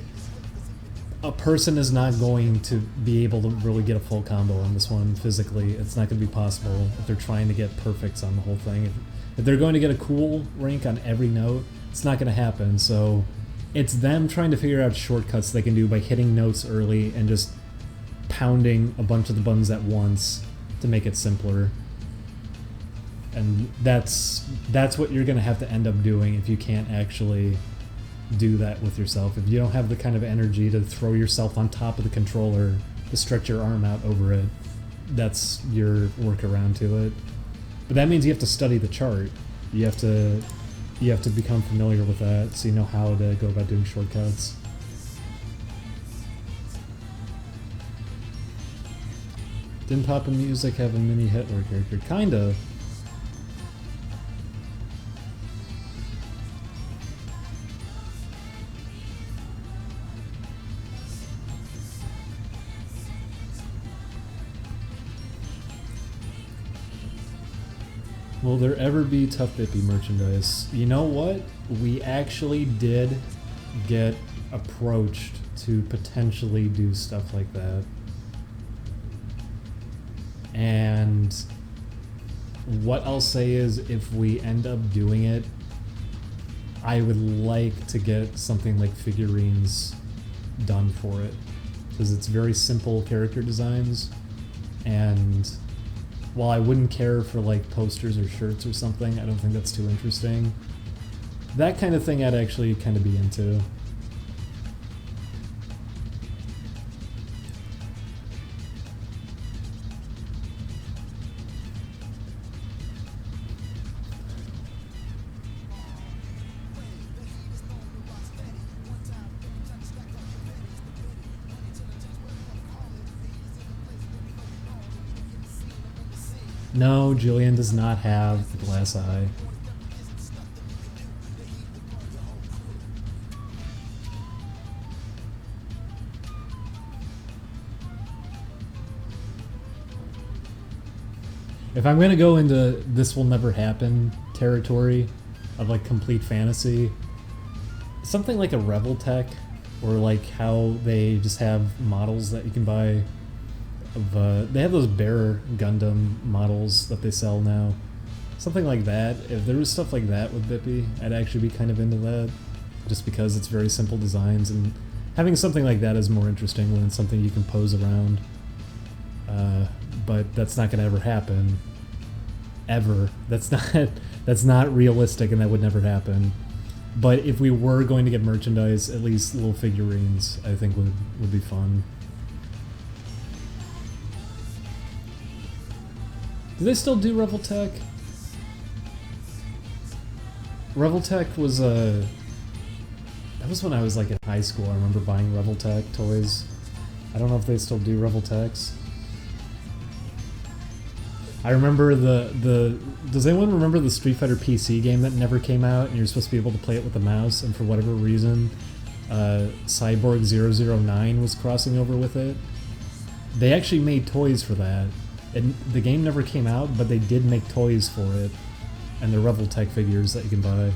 a person is not going to be able to really get a full combo on this one physically. It's not going to be possible if they're trying to get perfects on the whole thing. If they're going to get a cool rank on every note, it's not going to happen. So it's them trying to figure out shortcuts they can do by hitting notes early and just pounding a bunch of the buttons at once to make it simpler. And that's what you're going to have to end up doing if you can't actually do that with yourself. If you don't have the kind of energy to throw yourself on top of the controller to stretch your arm out over it, that's your workaround to it. But that means you have to study the chart. You have to become familiar with that so you know how to go about doing shortcuts. Didn't Poppin' Music have a mini Hitler character? Kinda. Will there ever be Tough Bippy merchandise? You know what? We actually did get approached to potentially do stuff like that. And what I'll say is, if we end up doing it, I would like to get something like figurines done for it, because it's very simple character designs, and while I wouldn't care for like posters or shirts or something, I don't think that's too interesting. That kind of thing I'd actually kind of be into. No, Julian does not have the glass eye. If I'm gonna go into this will never happen territory of like complete fantasy, something like a Reveltech, or like how they just have models that you can buy. They have those Bear Gundam models that they sell now. Something like that. If there was stuff like that with Bippy, I'd actually be kind of into that. Just because it's very simple designs, and having something like that is more interesting when it's something you can pose around. But that's not going to ever happen. Ever. That's not realistic, and that would never happen. But if we were going to get merchandise, at least little figurines, I think would be fun. Do they still do Reveltech? Reveltech was that was when I was like in high school. I remember buying Reveltech toys. I don't know if they still do Reveltechs. I remember does anyone remember the Street Fighter PC game that never came out, and you're supposed to be able to play it with the mouse, and for whatever reason Cyborg 009 was crossing over with it? They actually made toys for that. And the game never came out, but they did make toys for it, and they're Reveltech figures that you can buy.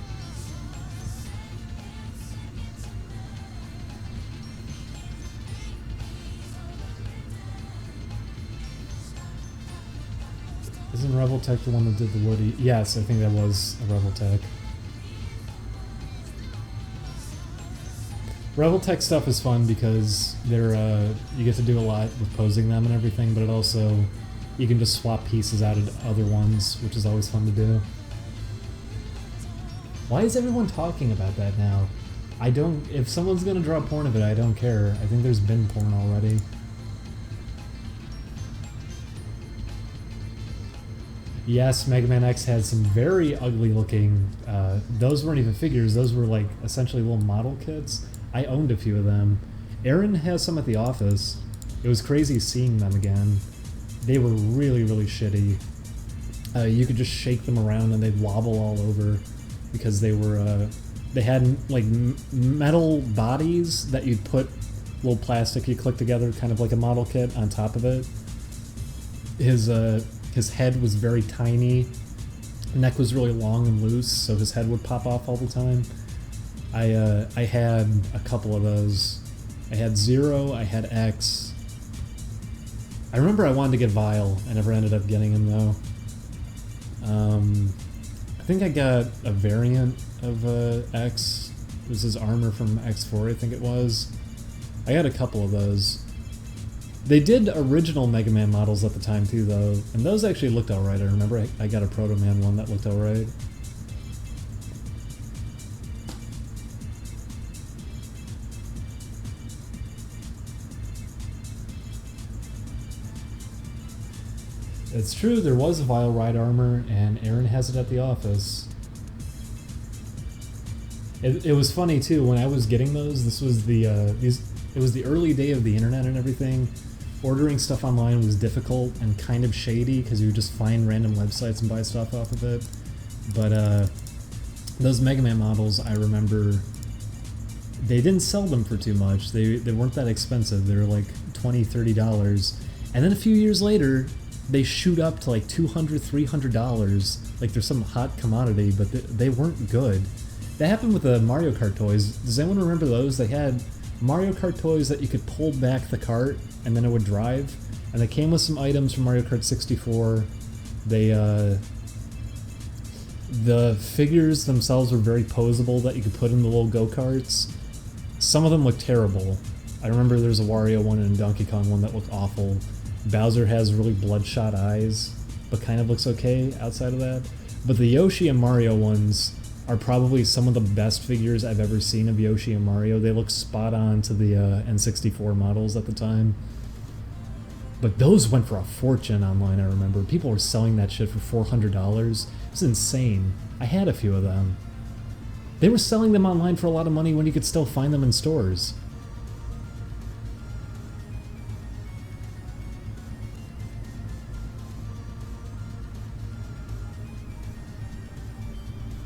Isn't Reveltech the one that did the Woody? Yes, I think that was a Reveltech. Reveltech stuff is fun because they're you get to do a lot with posing them and everything, but it also, you can just swap pieces out of other ones, which is always fun to do. Why is everyone talking about that now? I don't... If someone's gonna draw porn of it, I don't care. I think there's been porn already. Yes, Mega Man X had some very ugly looking... those weren't even figures, those were like essentially little model kits. I owned a few of them. Aaron has some at the office. It was crazy seeing them again. They were really, really shitty. You could just shake them around and they'd wobble all over because they were, they had like metal bodies that you'd put little plastic you click together, kind of like a model kit on top of it. His head was very tiny. Neck was really long and loose, so his head would pop off all the time. I had a couple of those. I had Zero, I had X. I remember I wanted to get Vile. I never ended up getting him though. I think I got a variant of X. It was his armor from X4, I think it was. I got a couple of those. They did original Mega Man models at the time too though, and those actually looked alright. I remember I got a Proto Man one that looked alright. It's true, there was a Vile Ride armor, and Aaron has it at the office. It was funny too, when I was getting those, this was the, it was the early day of the internet and everything. Ordering stuff online was difficult and kind of shady, because you would just find random websites and buy stuff off of it. But those Mega Man models, I remember, they didn't sell them for too much. They weren't that expensive. They were like $20, $30. And then a few years later, they shoot up to like $200, $300, like they're some hot commodity, but they weren't good. That happened with the Mario Kart toys. Does anyone remember those? They had Mario Kart toys that you could pull back the cart and then it would drive, and they came with some items from Mario Kart 64. The figures themselves were very posable that you could put in the little go-karts. Some of them looked terrible. I remember there's a Wario one and a Donkey Kong one that looked awful. Bowser has really bloodshot eyes, but kind of looks okay outside of that. But the Yoshi and Mario ones are probably some of the best figures I've ever seen of Yoshi and Mario. They look spot on to the N64 models at the time. But those went for a fortune online, I remember. People were selling that shit for $400. It's insane. I had a few of them. They were selling them online for a lot of money when you could still find them in stores.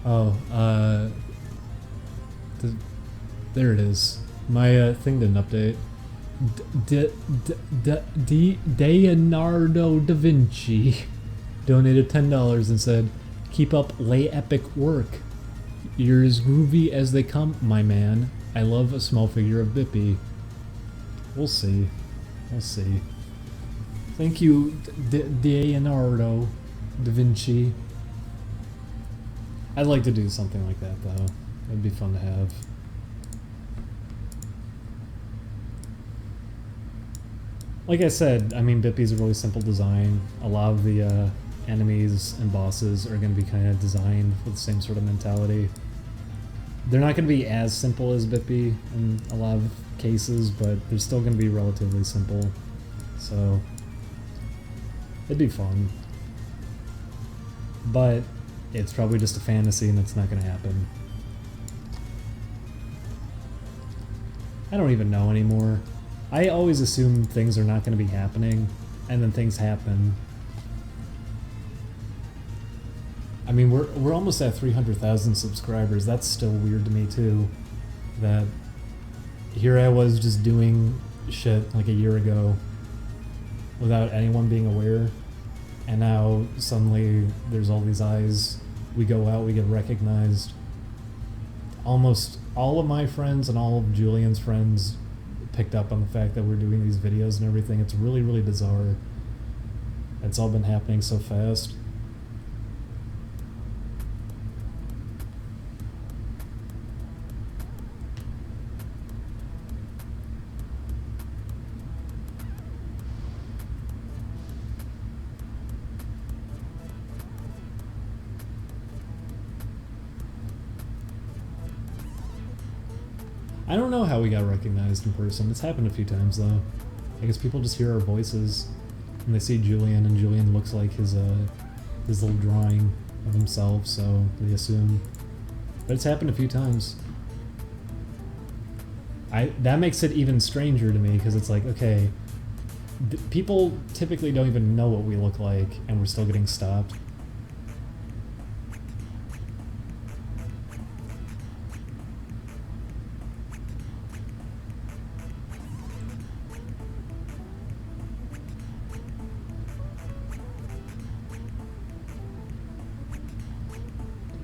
Oh, there it is. My thing didn't update. Leonardo da Vinci donated $10 and said, "Keep up lay epic work. You're as groovy as they come, my man. I love a small figure of Bippy." We'll see. We'll see. Thank you, Leonardo da Vinci. I'd like to do something like that, though. It'd be fun to have. Like I said, I mean, Bippy's a really simple design. A lot of the enemies and bosses are going to be kind of designed with the same sort of mentality. They're not going to be as simple as Bippy in a lot of cases, but they're still going to be relatively simple. So, it'd be fun. But it's probably just a fantasy and it's not going to happen. I don't even know anymore. I always assume things are not going to be happening, and then things happen. I mean, we're almost at 300,000 subscribers. That's still weird to me too. That here I was just doing shit like a year ago without anyone being aware, and now suddenly there's all these eyes. We go out, we get recognized. Almost all of my friends and all of Julian's friends picked up on the fact that we're doing these videos and everything. It's really, really bizarre. It's all been happening so fast. I don't know how we got recognized in person. It's happened a few times though. I guess people just hear our voices and they see Julian, and Julian looks like his little drawing of himself, so they assume. But it's happened a few times. That makes it even stranger to me, because it's like, okay, people typically don't even know what we look like, and we're still getting stopped.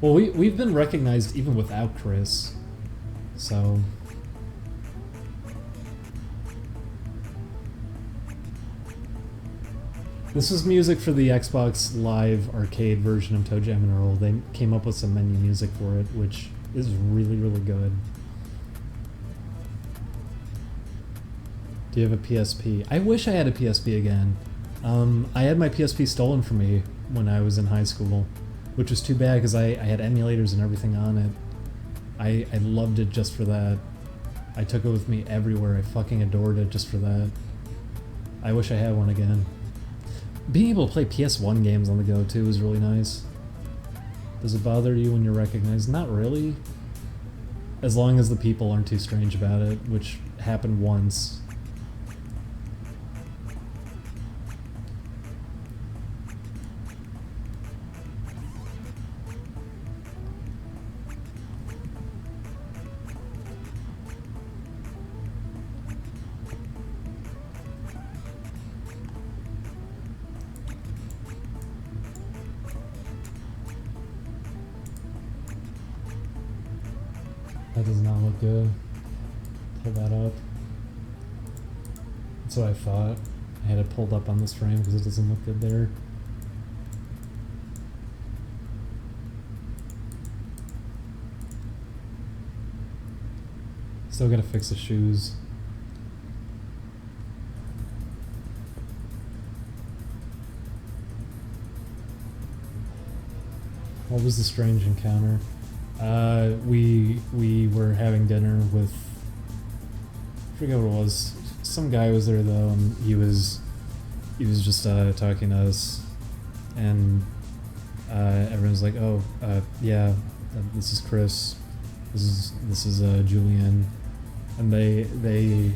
Well, we've been recognized even without Chris, so... This was music for the Xbox Live Arcade version of ToeJam and Earl. They came up with some menu music for it, which is really, really good. Do you have a PSP? I wish I had a PSP again. I had my PSP stolen from me when I was in high school, which was too bad because I had emulators and everything on it. I loved it just for that. I took it with me everywhere. I fucking adored it just for that. I wish I had one again. Being able to play PS1 games on the go too is really nice. Does it bother you when you're recognized? Not really. As long as the people aren't too strange about it, which happened once. That does not look good. Pull that up. That's what I thought. I had it pulled up on this frame because it doesn't look good there. Still gotta fix the shoes. What was the strange encounter? We were having dinner with, I forget what it was. Some guy was there though, and he was just talking to us, and everyone's like, "Oh, yeah, this is Chris. This is Julian," and they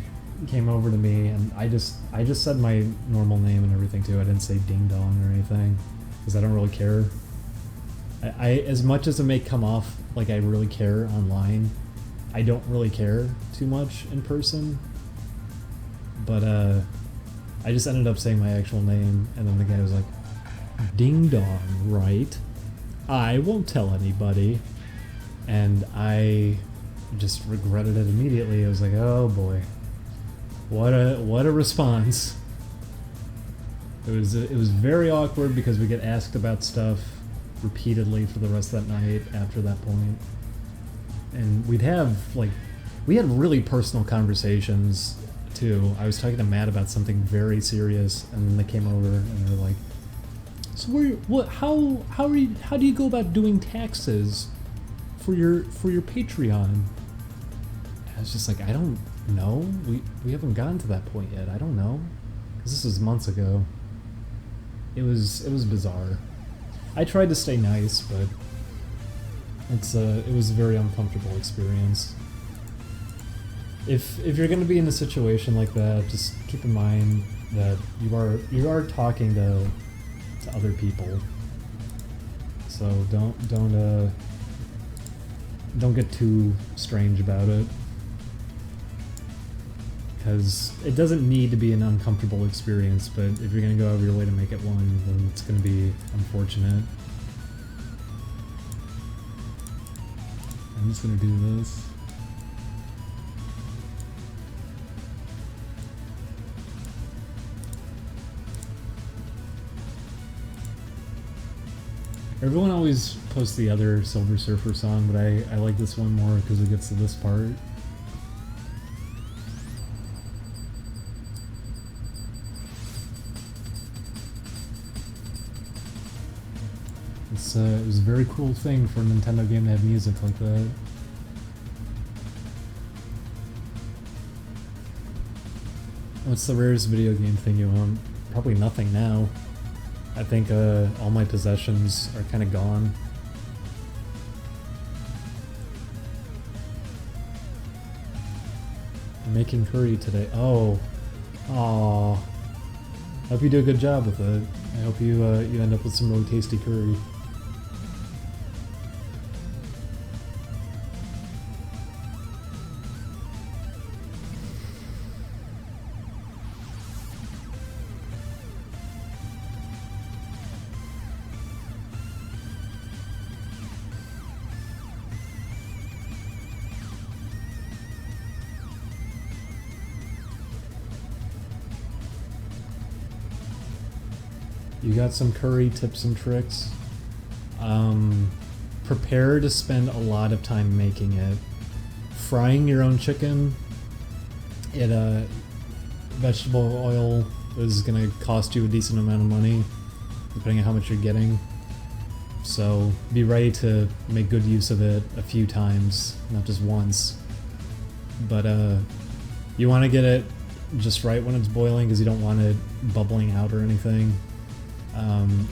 came over to me, and I just said my normal name and everything too. I didn't say Ding Dong or anything because I don't really care. I as much as it may come off like I really care online, I don't really care too much in person. But I just ended up saying my actual name, and then the guy was like, "Ding Dong, right? I won't tell anybody." And I just regretted it immediately. I was like, "Oh boy, what a response!" It was very awkward because we get asked about stuff repeatedly for the rest of that night after that point, and we had really personal conversations too. I was talking to Matt about something very serious, and then they came over and they were like, "So how do you go about doing taxes for your Patreon?" I was just like, "I don't know. We haven't gotten to that point yet. I don't know." 'Cause this was months ago. It was bizarre. I tried to stay nice, but it was a very uncomfortable experience. If you're gonna be in a situation like that, just keep in mind that you are talking to other people. So don't get too strange about it, because it doesn't need to be an uncomfortable experience, but if you're gonna go out of your way to make it one, then it's gonna be unfortunate. I'm just gonna do this. Everyone always posts the other Silver Surfer song, but I like this one more because it gets to this part. It was a very cool thing for a Nintendo game to have music like that. What's the rarest video game thing you own? Probably nothing now. I think all my possessions are kind of gone. I'm making curry today. Oh. Aww. Hope you do a good job with it. I hope you end up with some really tasty curry. You got some curry tips and tricks. Prepare to spend a lot of time making it. Frying your own chicken in vegetable oil is going to cost you a decent amount of money, depending on how much you're getting. So be ready to make good use of it a few times, not just once. But you want to get it just right when it's boiling, because you don't want it bubbling out or anything.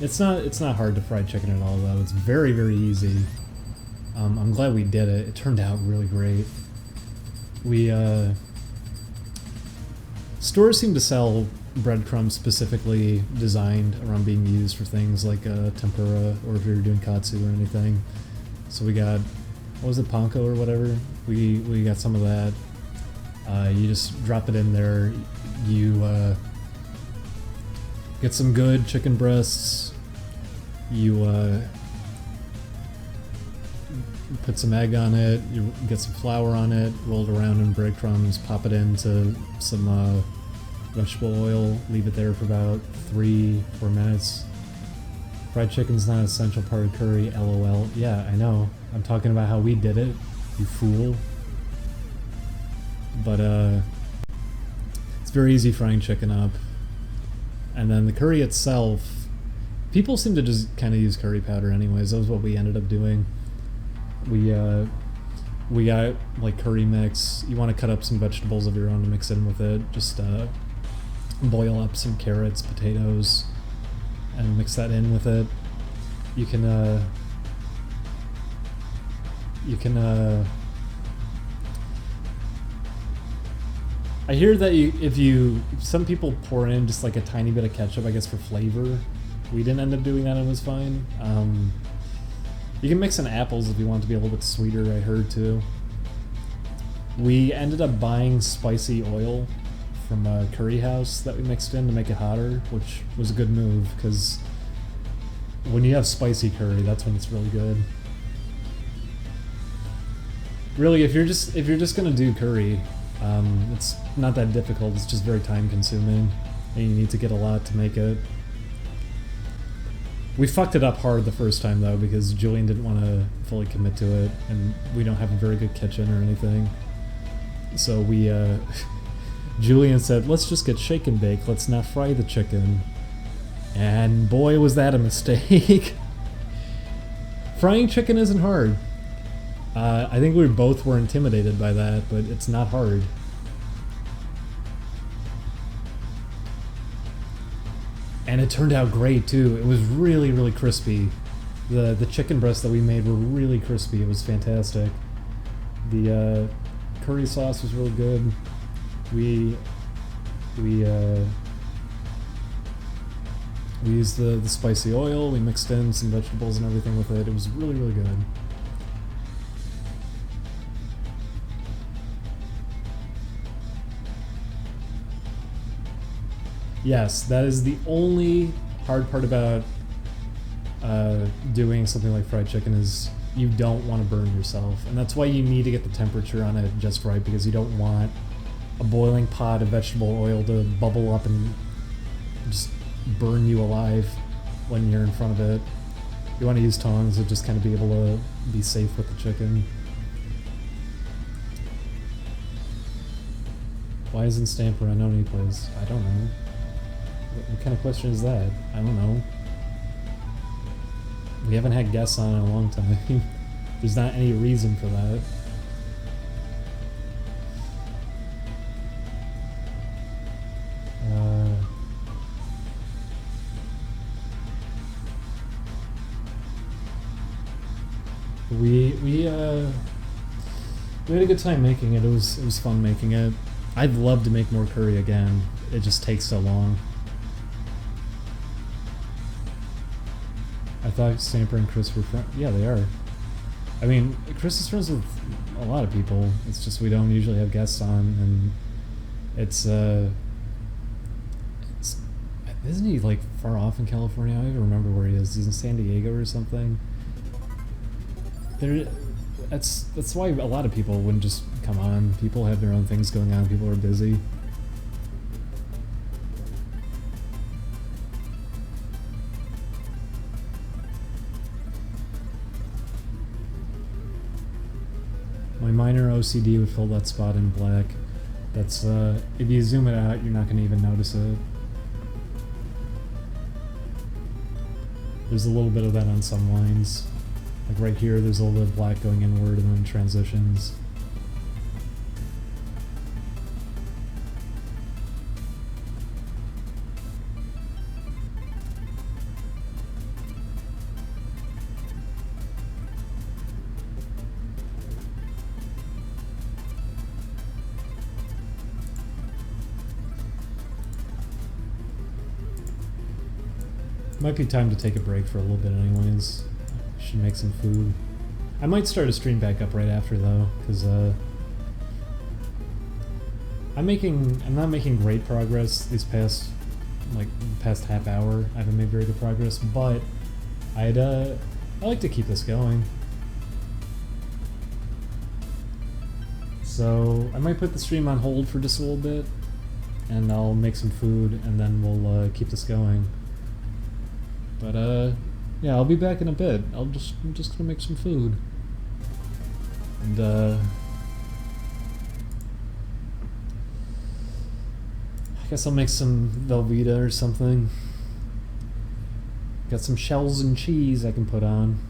It's not hard to fry chicken at all, though. It's very, very easy. I'm glad we did it. It turned out really great. Stores seem to sell breadcrumbs specifically designed around being used for things like tempura, or if you're doing katsu or anything. So we got, what was it, panko or whatever? We got some of that. You just drop it in there. You get some good chicken breasts. You put some egg on it, you get some flour on it, roll it around in breadcrumbs, pop it into some vegetable oil, leave it there for about 3-4 minutes. Fried chicken's not an essential part of curry, LOL. Yeah, I know. I'm talking about how we did it, you fool. But it's very easy frying chicken up. And then the curry itself, people seem to just kind of use curry powder anyways. That was what we ended up doing. We got like curry mix. You want to cut up some vegetables of your own to mix in with it. Just boil up some carrots, potatoes, and mix that in with it. You can I hear that some people pour in just like a tiny bit of ketchup, I guess, for flavor. We didn't end up doing that and it was fine. You can mix in apples if you want it to be a little bit sweeter, I heard too. We ended up buying spicy oil from a curry house that we mixed in to make it hotter, which was a good move because when you have spicy curry, that's when it's really good. Really, if you're just gonna do curry, it's not that difficult. It's just very time consuming, and you need to get a lot to make it. We fucked it up hard the first time though because Julian didn't want to fully commit to it, and we don't have a very good kitchen or anything. So we, Julian said, "Let's just get shake and bake. Let's not fry the chicken." And boy, was that a mistake. Frying chicken isn't hard. I think we both were intimidated by that, but it's not hard. And it turned out great too. It was really, really crispy. The chicken breasts that we made were really crispy. It was fantastic. The curry sauce was really good. We used the spicy oil. We mixed in some vegetables and everything with it. It was really, really good. Yes, that is the only hard part about doing something like fried chicken is you don't want to burn yourself. And that's why you need to get the temperature on it just right, because you don't want a boiling pot of vegetable oil to bubble up and just burn you alive when you're in front of it. You want to use tongs to just kind of be able to be safe with the chicken. Why isn't Stamper unknown he plays? I don't know. What kind of question is that? I don't know. We haven't had guests on in a long time. There's not any reason for that. We had a good time making it. It was fun making it. I'd love to make more curry again. It just takes so long. I thought Stamper and Chris were friends. Yeah, they are. I mean, Chris is friends with a lot of people. It's just we don't usually have guests on, and isn't he like far off in California? I don't even remember where he is. He's in San Diego or something. That's why a lot of people wouldn't just come on. People have their own things going on. People are busy. My minor OCD would fill that spot in black. That's, if you zoom it out, you're not going to even notice it. There's a little bit of that on some lines. Like right here, there's a little bit of black going inward and then transitions. Might be time to take a break for a little bit anyways. Should make some food. I might start a stream back up right after though, because I'm not making great progress these past half hour. I haven't made very good progress, but I like to keep this going. So I might put the stream on hold for just a little bit, and I'll make some food, and then we'll keep this going. But yeah, I'll be back in a bit. I'm just gonna make some food, and I guess I'll make some Velveeta or something. Got some shells and cheese I can put on.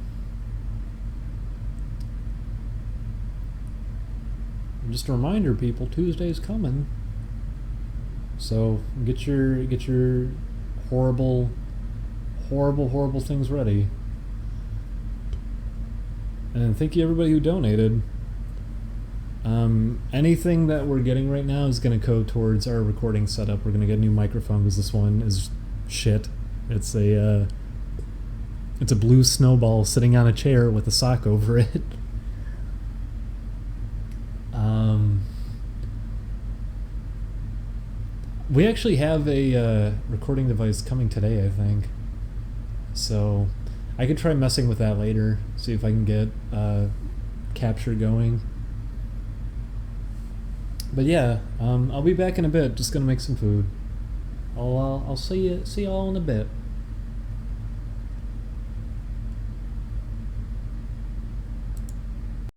And just a reminder, people, Tuesday's coming. So get your horrible things ready. And thank you everybody who donated. Anything that we're getting right now is going to go towards our recording setup. We're going to get a new microphone because this one is shit. It's a blue snowball sitting on a chair with a sock over it. We actually have a recording device coming today, I think. So I could try messing with that later, see if I can get capture going. But yeah, I'll be back in a bit. Just gonna make some food. I'll see you all in a bit.